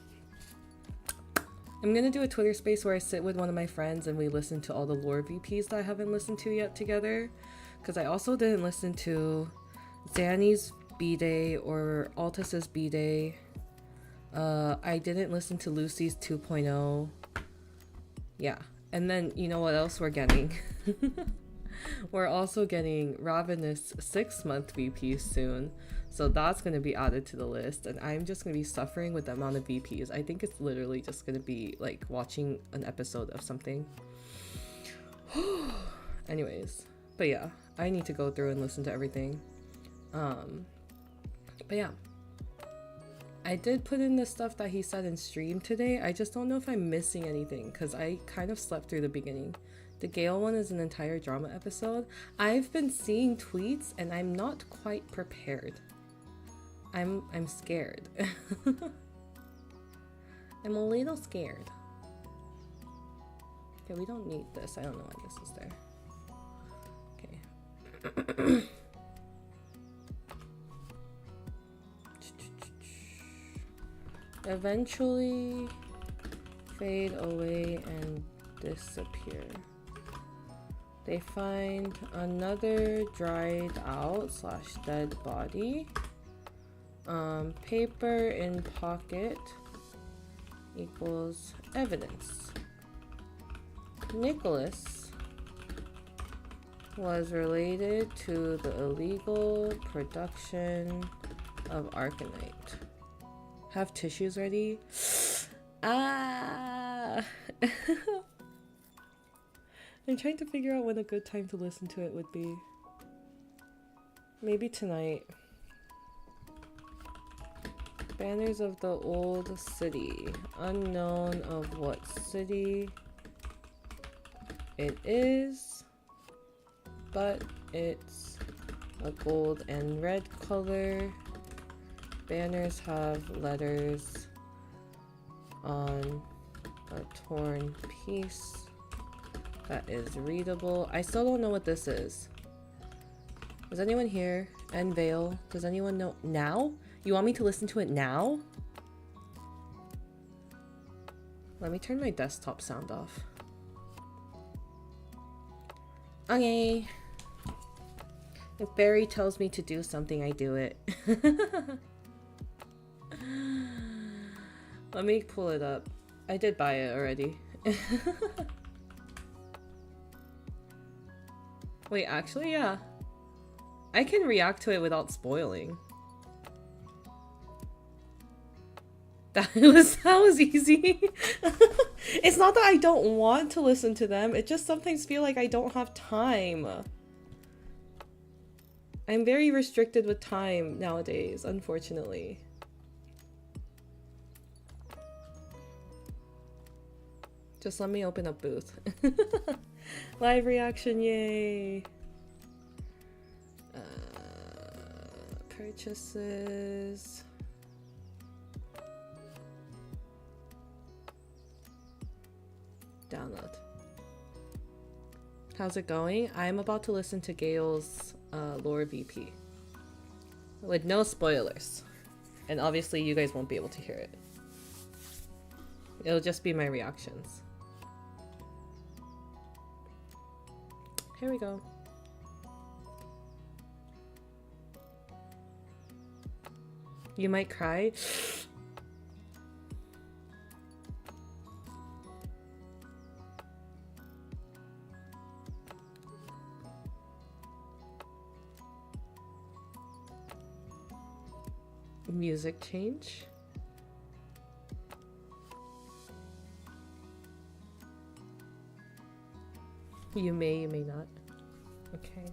I'm gonna do a Twitter space where I sit with one of my friends and we listen to all the lore VPs that I haven't listened to yet together. Because I also didn't listen to Zanny's B-Day or Altus's B-Day. I didn't listen to Lucy's 2.0. Yeah. And then, you know what else we're getting? We're also getting Ravanis 6-month VPs soon. So that's going to be added to the list. And I'm just going to be suffering with the amount of VPs. I think it's literally just going to be like watching an episode of something. Anyways. But yeah, I need to go through and listen to everything. But yeah. I did put in the stuff that he said in stream today. I just don't know if I'm missing anything because I kind of slept through the beginning. The Gale one is an entire drama episode. I've been seeing tweets and I'm not quite prepared. I'm scared. I'm a little scared. Okay, we don't need this. I don't know why this is there. Okay. Eventually fade away and disappear. They find another dried out / dead body. Paper in pocket. equals evidence. Nicholas was related to the illegal production of arcanite. Have tissues ready? Ah! I'm trying to figure out when a good time to listen to it would be. Maybe tonight. Banners of the old city. Unknown of what city it is, but it's a gold and red color. Banners have letters on a torn piece that is readable. I still don't know what this is. Is anyone here? And Vale, does anyone know? Now? You want me to listen to it now? Let me turn my desktop sound off. Okay. If Barry tells me to do something, I do it. Let me pull it up. I did buy it already. Wait, actually, yeah. I can react to it without spoiling. That was easy. It's not that I don't want to listen to them. It just sometimes feel like I don't have time. I'm very restricted with time nowadays, unfortunately. Just let me open a booth. Live reaction, yay! Purchases. Download. How's it going? I'm about to listen to Gail's lore VP. With no spoilers. And obviously you guys won't be able to hear it. It'll just be my reactions. Here we go. You might cry. Music change. You may not. Okay.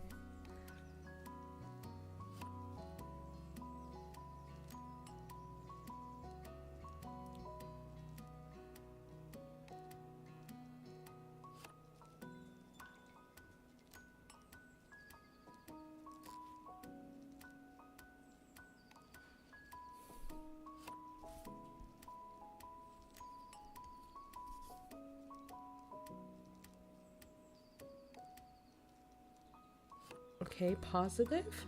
Okay, positive.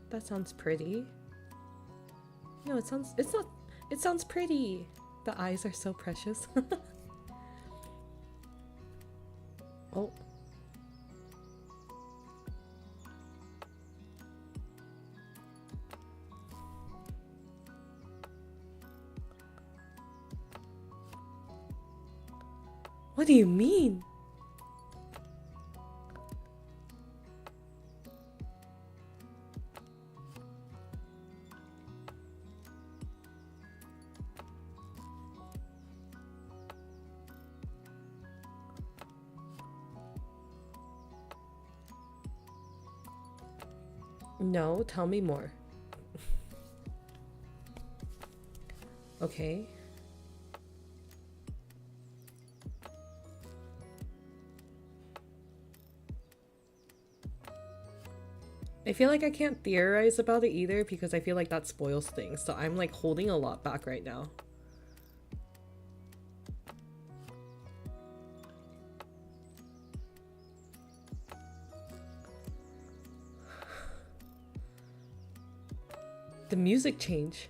That sounds pretty. No, it sounds pretty. The eyes are so precious. Oh. What do you mean? No, tell me more. Okay. I feel like I can't theorize about it either because I feel like that spoils things, so I'm like holding a lot back right now. The music change.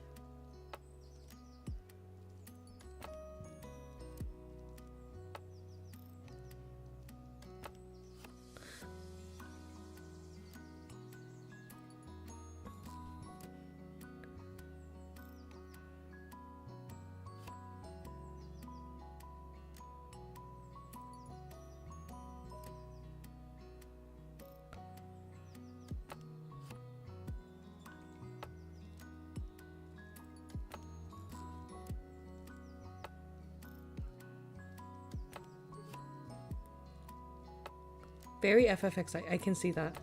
Very FFX, I can see that.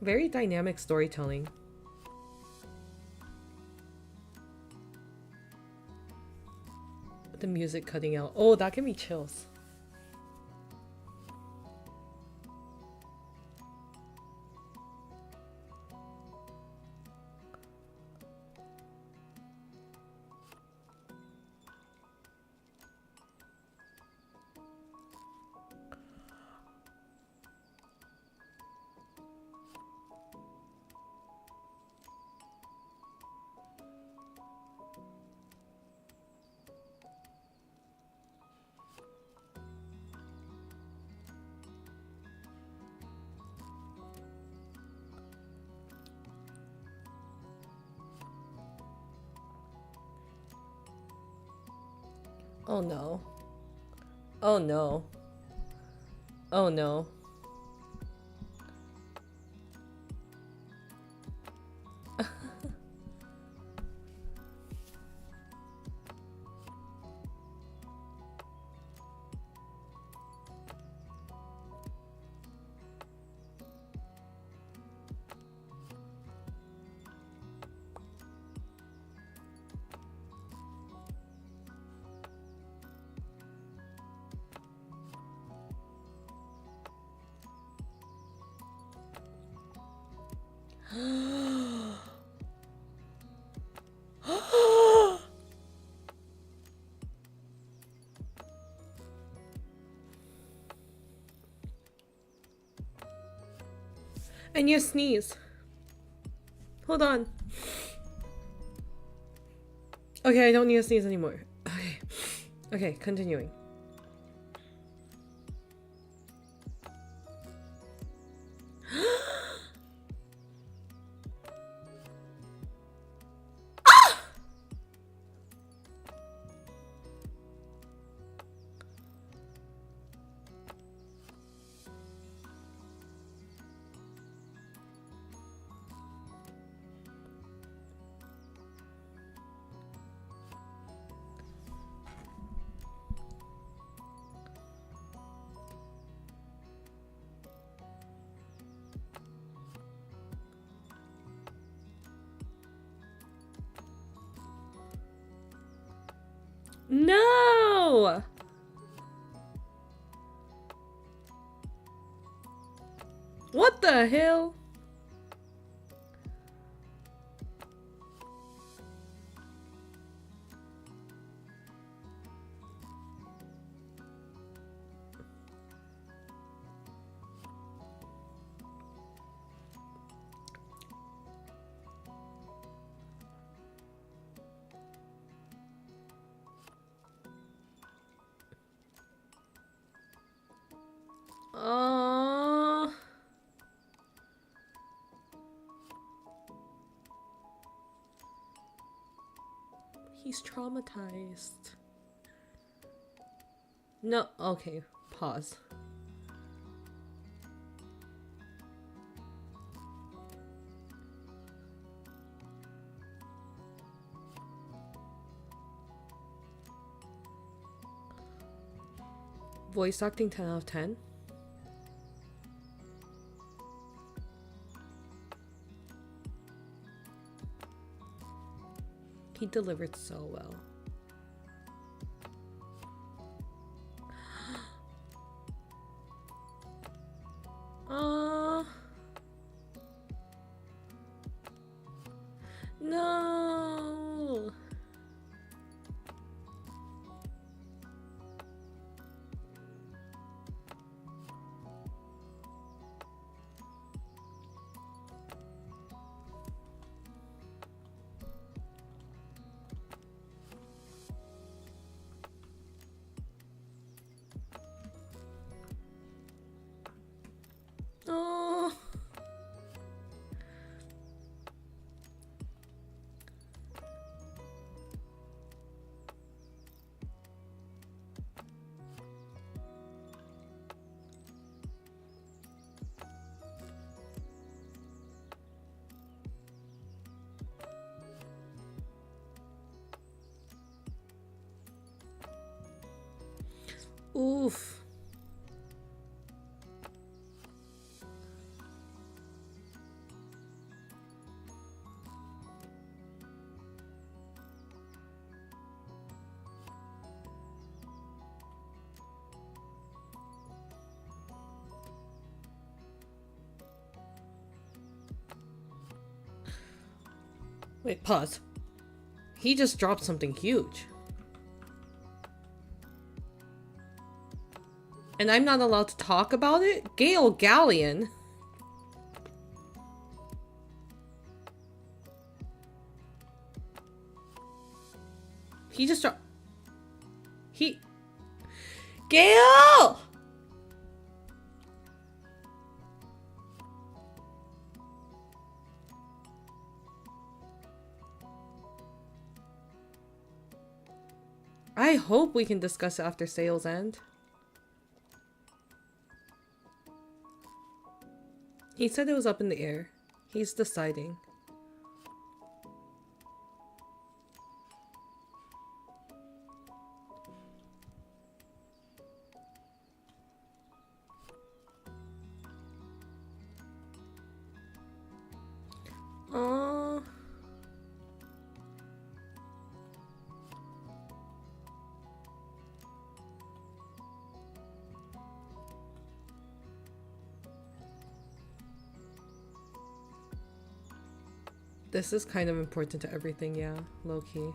Very dynamic storytelling. The music cutting out. Oh, that can be chills. Oh no. Oh no. Oh no. And you sneeze. Hold on. Okay, I don't need to sneeze anymore. Okay. Okay, continuing. No! What the hell? He's traumatized. No, okay, pause. Voice acting 10 out of 10. He delivered so well. No. Oh. Oof. Wait, pause. He just dropped something huge. And I'm not allowed to talk about it? Gale Galleon? He just dropped... Gale! I hope we can discuss it after sales end. He said it was up in the air. He's deciding. Oh. This is kind of important to everything, yeah, low-key.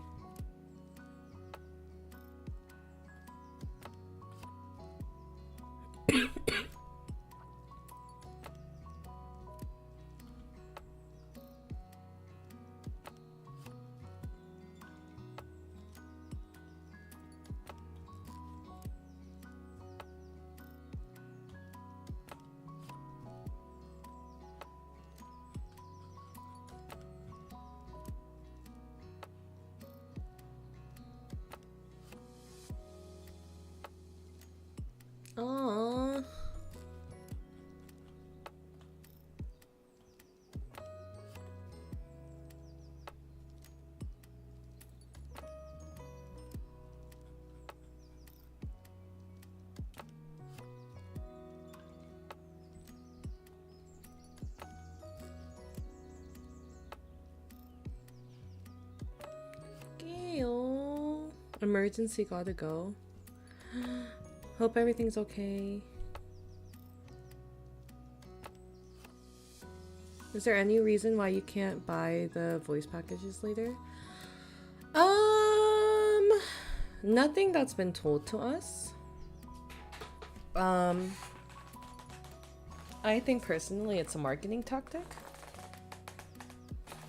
Aww. Gail. Emergency gotta go. Hope everything's okay. Is there any reason why you can't buy the voice packages later? Nothing that's been told to us. I think personally it's a marketing tactic.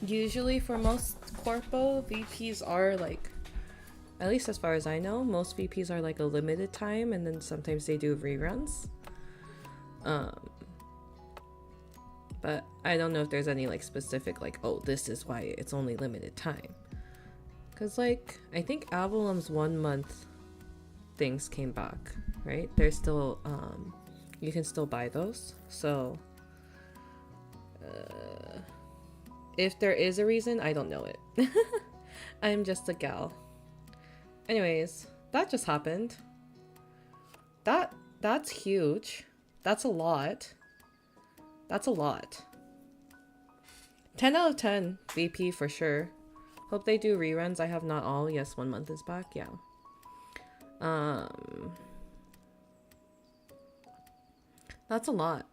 Usually for most corpo, VPs are like, at least as far as I know, most VPs are like a limited time, and then sometimes they do reruns. But I don't know if there's any like specific like, oh, this is why it's only limited time. Cause like, I think Avallum's 1 month things came back, right? There's still, you can still buy those. So, if there is a reason, I don't know it. I'm just a gal. Anyways, that just happened. That's huge. That's a lot. That's a lot. 10 out of 10 VP for sure. Hope they do reruns. I have not all. Yes, 1 month is back. Yeah. That's a lot.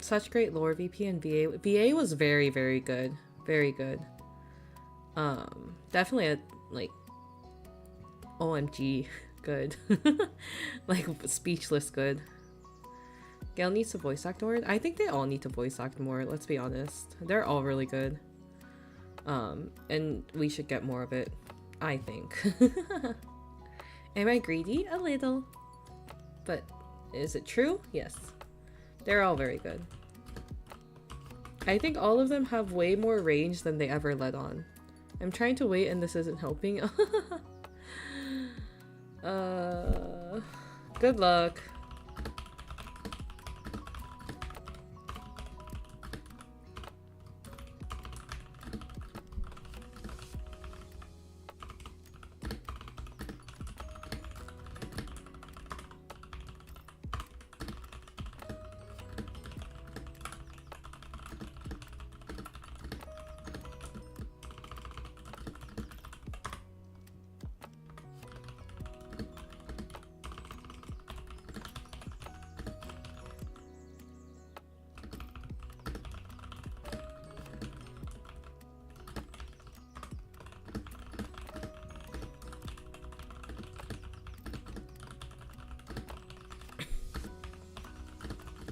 Such great lore, VP and VA. VA was very, very good. Very good. Definitely a, like, OMG good. Like, speechless good. Gail needs to voice act more. I think they all need to voice act more, let's be honest. They're all really good. And we should get more of it, I think. Am I greedy? A little. But is it true? Yes. They're all very good. I think all of them have way more range than they ever let on. I'm trying to wait and this isn't helping. Good luck.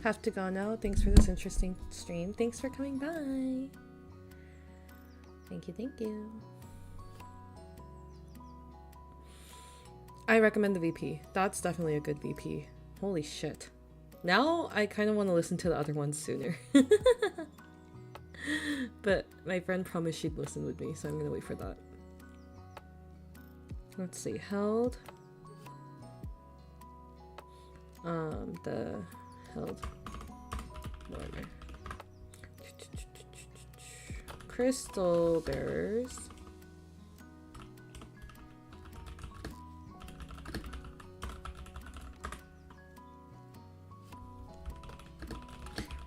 Have to go now. Thanks for this interesting stream. Thanks for coming by. Thank you, thank you. I recommend the VP. That's definitely a good VP. Holy shit. Now I kind of want to listen to the other ones sooner. But my friend promised she'd listen with me, so I'm gonna wait for that. Let's see, held. The held warmer. Crystal bearers.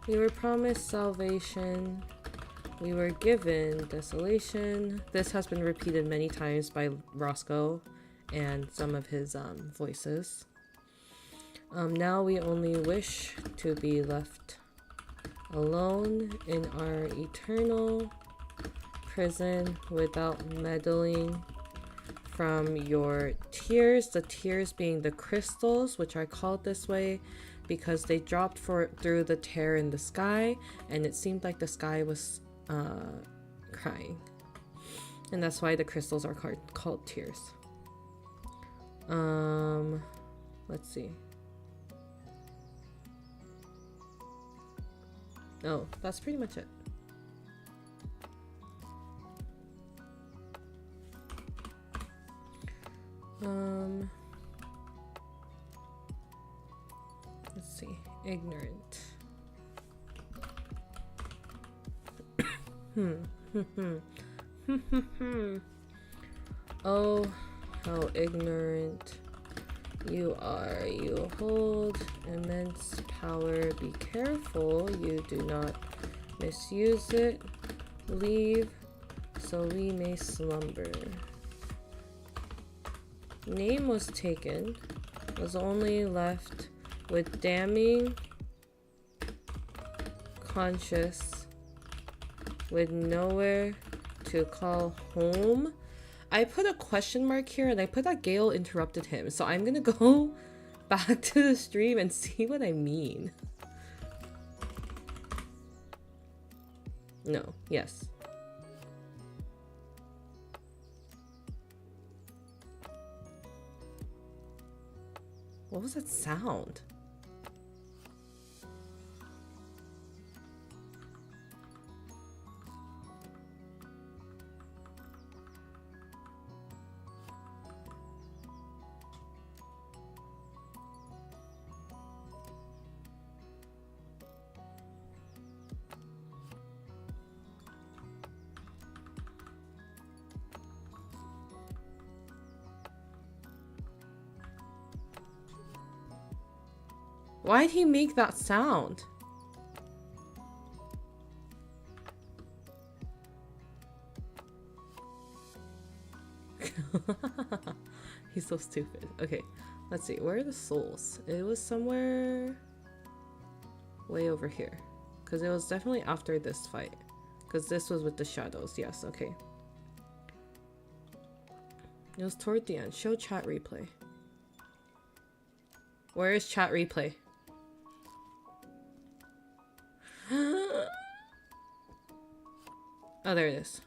We were promised salvation. We were given desolation. This has been repeated many times by Roscoe and some of his voices. Now we only wish to be left alone in our eternal prison without meddling from your tears. The tears being the crystals, which are called this way because they dropped through the tear in the sky, and it seemed like the sky was crying, and that's why the crystals are called tears. Let's see. Oh, that's pretty much it. Let's see. Ignorant. Oh, how ignorant you are. You hold immense power. Be careful you do not misuse it. Leave so we may slumber. Name was taken, was only left with damning conscience, with nowhere to call home. I put a question mark here and I put that Gale interrupted him, so I'm gonna go back to the stream and see what I mean. No, yes. What was that sound? Why'd he make that sound? He's so stupid. Okay, let's see. Where are the souls? It was somewhere way over here. Because it was definitely after this fight. Because this was with the shadows. Yes, okay. It was toward the end. Show chat replay. Where is chat replay? Oh, there it is.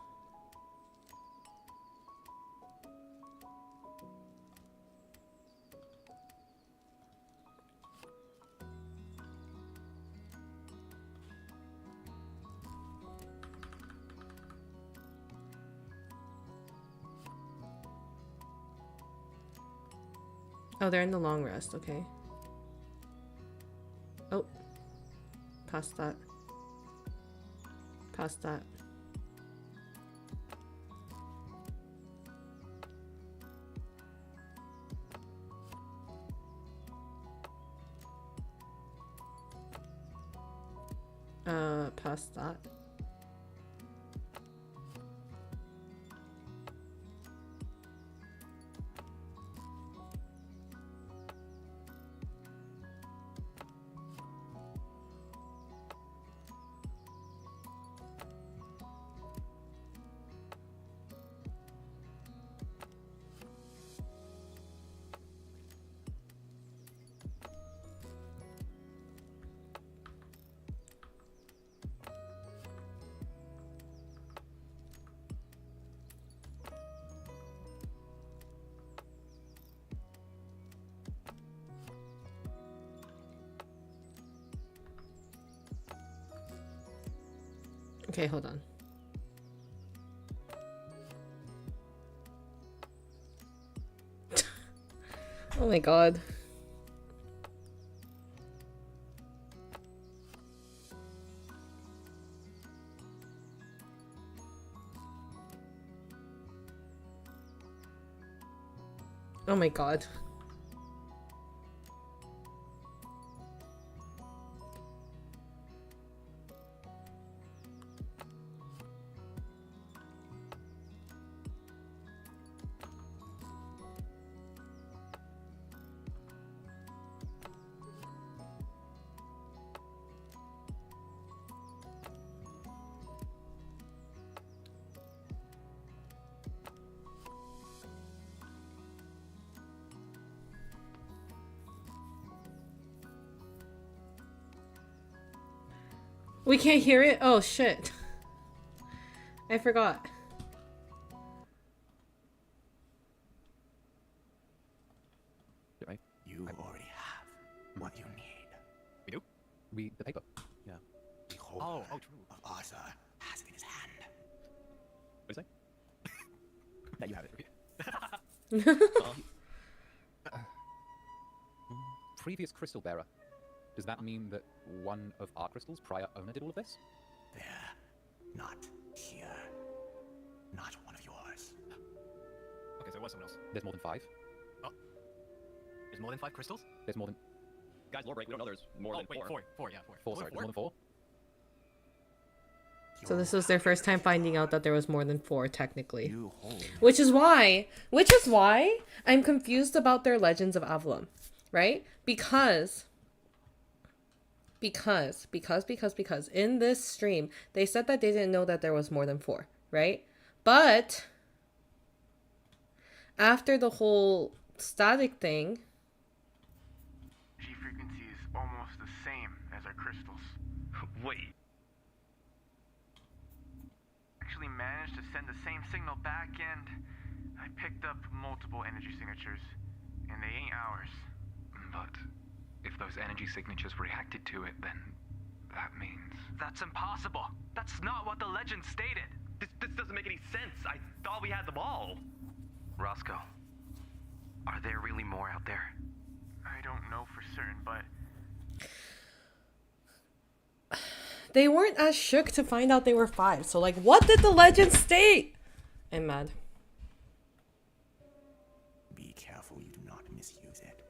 Oh, they're in the long rest, okay. Oh. Past that. Past that. Past that. Okay, hold on. Oh my god. Oh my god. We can't hear it? Oh shit. I forgot. Right? You already have what you need. We do? Read the paper. Yeah. The whole Oh, true. of Arthur has it in his hand. What do you say? That you have it. Previous crystal bearer. Does that mean that one of our crystals, prior owner, did all of this? There. Not here. Not one of yours. Okay, so it was someone else. There's more than 5? Oh. There's more than 5 crystals? There's more than... Guys, lore break. We don't know there's more than wait, 4. 4, yeah, 4. 4, sorry. There's more than 4? So this was their first time finding out that there was more than 4 technically. You hold. Which is why I'm confused about their Legends of Avallum, right? Because in this stream, they said that they didn't know that there was more than 4, right? But after the whole static thing, G frequency is almost the same as our crystals. Wait. Actually managed to send the same signal back, and I picked up multiple energy signatures, and they ain't ours. But if those energy signatures reacted to it, then that means... That's impossible. That's not what the legend stated. This doesn't make any sense. I thought we had them all. Roscoe, are there really more out there? I don't know for certain, but they weren't as shook to find out they were 5. So like, what did the legend state? I'm mad. Be careful you do not misuse it.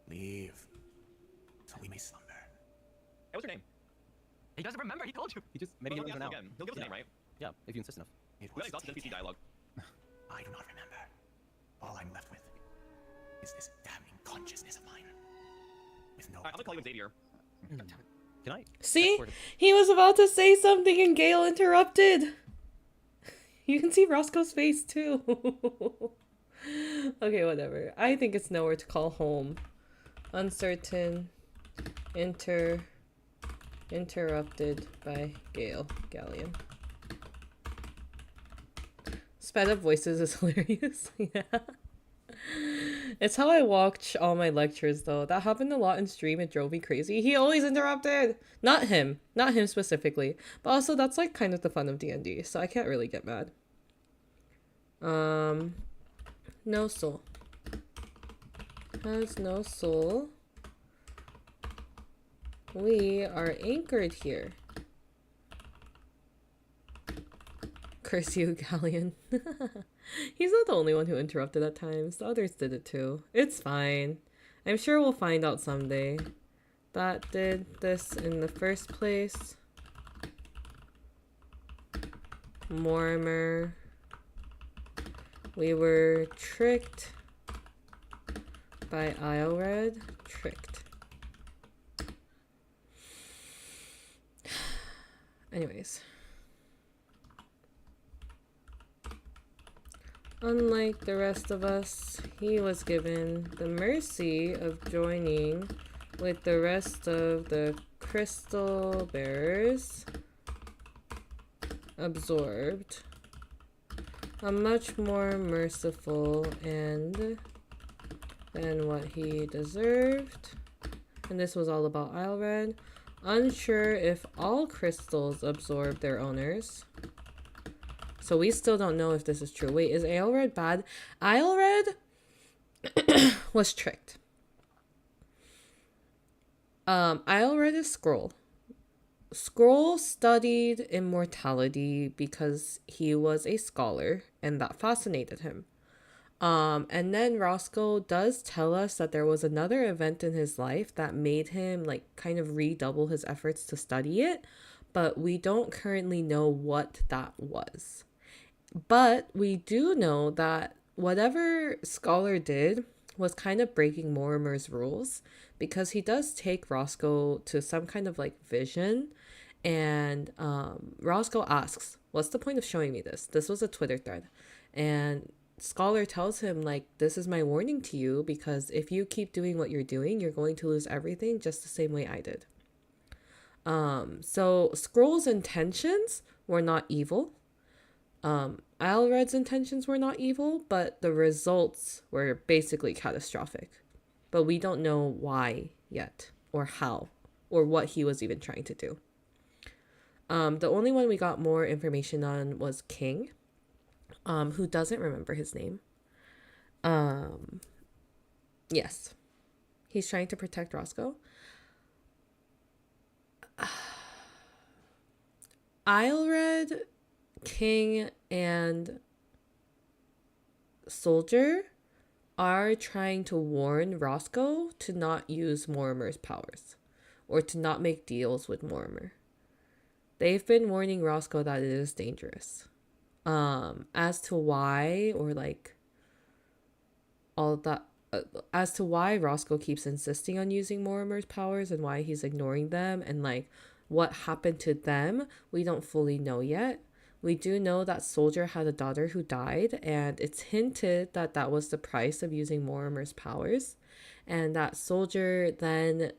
Leave, so we may slumber. Hey, what's your name? He doesn't remember, he told you. He just... Maybe Well, he'll let me give it ask now. him again. He'll give us a name, right? Yeah, if you insist enough. It We was got exhausted NPC taken. dialogue. I do not remember. All I'm left with is this damning consciousness of mine. With no. Alright, I'm gonna call you Xavier. Can I... See? He was about to say something and Gale interrupted. You can see Roscoe's face too. Okay, whatever. I think it's nowhere to call home. Uncertain. Interrupted by Gale. Galleon. Sped up voices is hilarious. Yeah. It's how I watch all my lectures though. That happened a lot in stream. It drove me crazy. He always interrupted. Not him specifically, but also that's like kind of the fun of D&D, so I can't really get mad. No soul. Has no soul. We are anchored here. Curse you, Galleon. He's not the only one who interrupted at times. The others did it too. It's fine. I'm sure we'll find out someday. That did this in the first place. Mortimer. We were tricked by Islred. Tricked. Anyways. Unlike the rest of us, he was given the mercy of joining with the rest of the crystal bearers. Absorbed. A much more merciful end than what he deserved. And this was all about Islred. Unsure if all crystals absorb their owners. So we still don't know if this is true. Wait, is Aelred bad? Aelred was tricked. Aelred is Skrull. Skrull studied immortality because he was a scholar and that fascinated him. And then Roscoe does tell us that there was another event in his life that made him like kind of redouble his efforts to study it, but we don't currently know what that was. But we do know that whatever Scholar did was kind of breaking Mortimer's rules, because he does take Roscoe to some kind of like vision, and Roscoe asks, "What's the point of showing me this?" This was a Twitter thread, and Scholar tells him, like, "This is my warning to you, because if you keep doing what you're doing, you're going to lose everything just the same way I did." So Skrull's intentions were not evil. Aelred's intentions were not evil, but the results were basically catastrophic. But we don't know why yet, or how, or what he was even trying to do. The only one we got more information on was King, who doesn't remember his name. Yes. He's trying to protect Roscoe. Aelred, King, and Soldier are trying to warn Roscoe to not use Mortimer's powers, or to not make deals with Mortimer. They've been warning Roscoe that it is dangerous. As to why, or like all that, as to why Roscoe keeps insisting on using Mortimer's powers and why he's ignoring them, and like what happened to them, we don't fully know yet. We do know that Soldier had a daughter who died, and it's hinted that that was the price of using Mortimer's powers, and that Soldier then,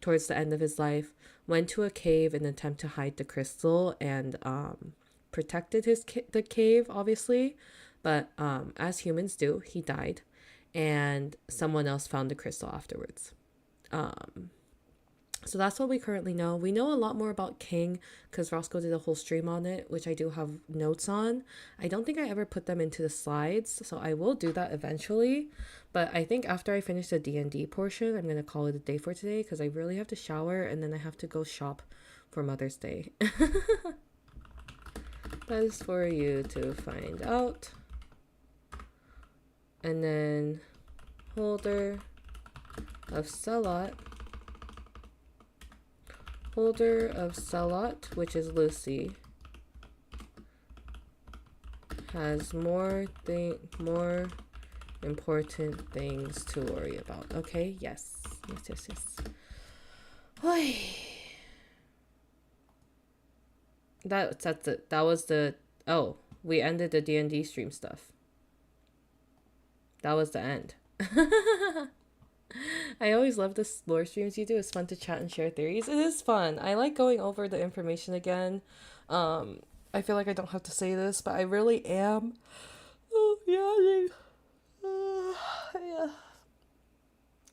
towards the end of his life, went to a cave in an attempt to hide the crystal, and protected the cave, obviously, but as humans do, he died, and someone else found the crystal afterwards. So that's what we currently know. We know a lot more about King because Roscoe did a whole stream on it, which I do have notes on. I don't think I ever put them into the slides, so I will do that eventually. But I think after I finish the D&D portion, I'm going to call it a day for today, because I really have to shower and then I have to go shop for Mother's Day. That is for you to find out. And then holder of Selot. Holder of Selot, which is Lucy, has more important things to worry about. Okay, yes. Oy. That's it. That was the... Oh, we ended the D&D stream stuff. That was the end. I always love the lore streams you do. It's fun to chat and share theories. It is fun. I like going over the information again. I feel like I don't have to say this, but I really am. Oh, yeah. Yeah.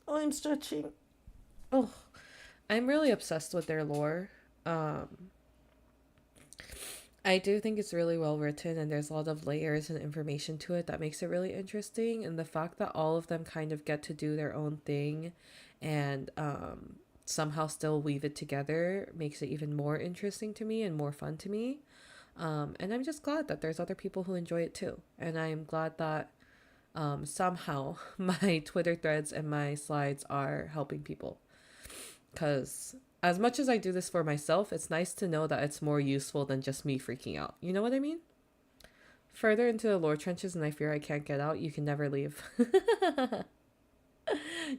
Oh, I'm stretching. Oh, I'm really obsessed with their lore. I do think it's really well written, and there's a lot of layers and information to it that makes it really interesting. And the fact that all of them kind of get to do their own thing and somehow still weave it together makes it even more interesting to me and more fun to me. And I'm just glad that there's other people who enjoy it too. And I'm glad that somehow my Twitter threads and my slides are helping people. Because as much as I do this for myself, it's nice to know that it's more useful than just me freaking out. You know what I mean? Further into the lore trenches and I fear I can't get out, you can never leave.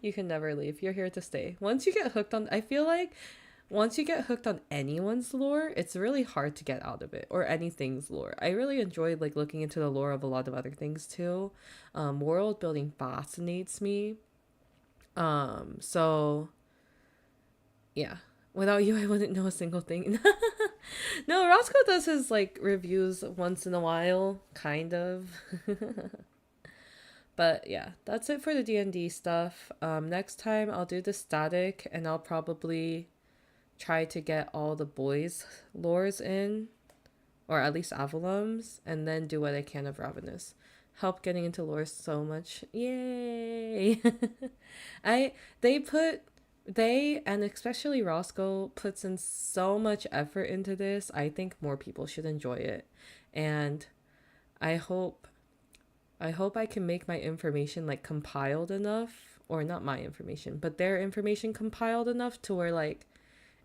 You can never leave. You're here to stay. Once you get hooked on... I feel like once you get hooked on anyone's lore, it's really hard to get out of it. Or anything's lore. I really enjoyed like looking into the lore of a lot of other things too. World building fascinates me. So... yeah. Without you, I wouldn't know a single thing. No, Roscoe does his, like, reviews once in a while. Kind of. But, yeah. That's it for the D&D stuff. Next time, I'll do the static. And I'll probably try to get all the boys' lores in, or at least Avallum's, and then do what I can of Ravanis. Help getting into lore so much. Yay! They and especially Roscoe puts in so much effort into this. I think more people should enjoy it. And I hope I can make my information like compiled enough, or not my information, but their information compiled enough to where like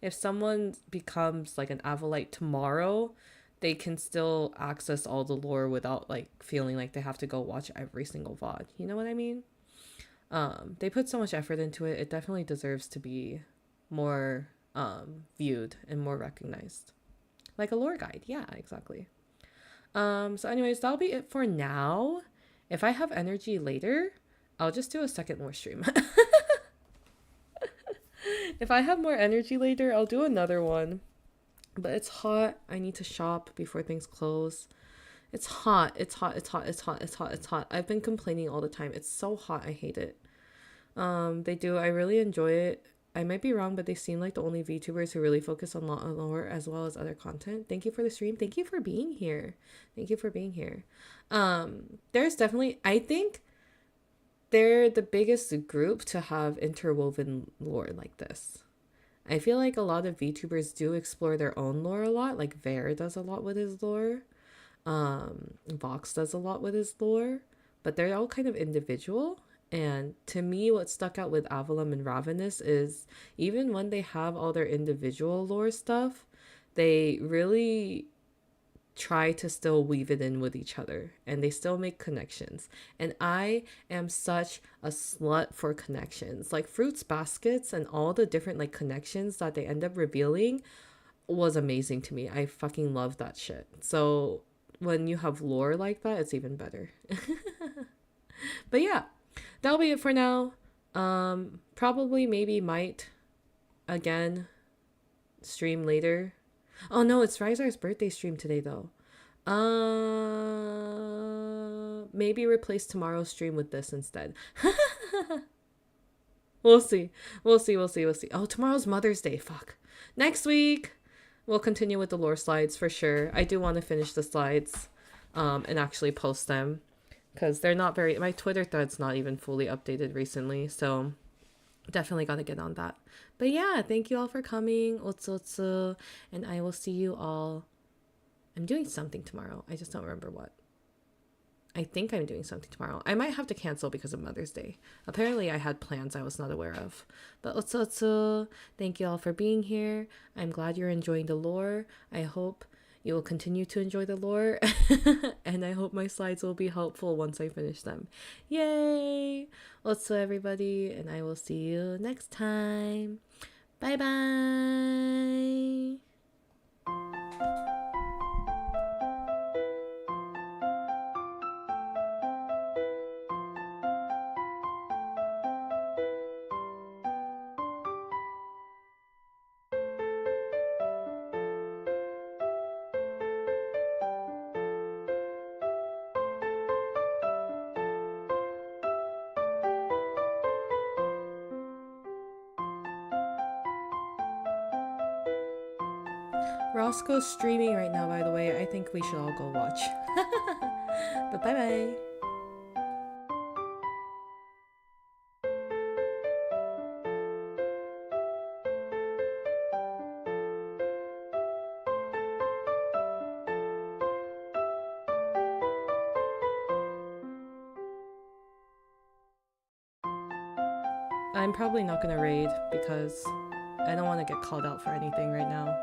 if someone becomes like an Avalite tomorrow, they can still access all the lore without like feeling like they have to go watch every single VOD. You know what I mean? They put so much effort into it. It definitely deserves to be more viewed and more recognized. Like a lore guide. Yeah, exactly. So anyways, that'll be it for now. If I have energy later, I'll just do a second lore stream. If I have more energy later, I'll do another one. But it's hot. I need to shop before things close. It's hot. It's hot. It's hot. It's hot. It's hot. It's hot. I've been complaining all the time. It's so hot. I hate it. They do. I really enjoy it. I might be wrong, but they seem like the only VTubers who really focus on lore as well as other content. Thank you for the stream. Thank you for being here. Thank you for being here. There's definitely, I think they're the biggest group to have interwoven lore like this. I feel like a lot of VTubers do explore their own lore a lot. Like Vare does a lot with his lore. Vox does a lot with his lore. But they're all kind of individual. And to me, what stuck out with Avallum and Ravanis is even when they have all their individual lore stuff, they really try to still weave it in with each other. And they still make connections. And I am such a slut for connections. Like Fruits Baskets and all the different like connections that they end up revealing was amazing to me. I fucking love that shit. So when you have lore like that, it's even better. But yeah, that'll be it for now. Probably maybe might again stream later. Oh no, it's Rizar's birthday stream today though. Maybe replace tomorrow's stream with this instead. We'll see. We'll see. Oh, tomorrow's Mother's Day. Fuck. Next week we'll continue with the lore slides for sure. I do want to finish the slides and actually post them because they're not very, my Twitter thread's not even fully updated recently, so definitely got to get on that. But yeah, thank you all for coming. Otsu, and I will see you all. I'm doing something tomorrow. I just don't remember what. I think I'm doing something tomorrow. I might have to cancel because of Mother's Day. Apparently I had plans I was not aware of. But otsu, thank you all for being here. I'm glad you're enjoying the lore. I hope you will continue to enjoy the lore. And I hope my slides will be helpful once I finish them. Yay! Otsu everybody, and I will see you next time. Bye bye! Roscoe's streaming right now, by the way. I think we should all go watch. But bye-bye. I'm probably not gonna raid because I don't want to get called out for anything right now.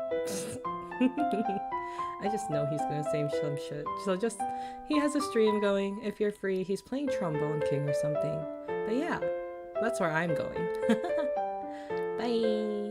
I just know he's gonna say some shit. So just, he has a stream going. If you're free, he's playing Trombone King or something. But yeah, that's where I'm going. Bye.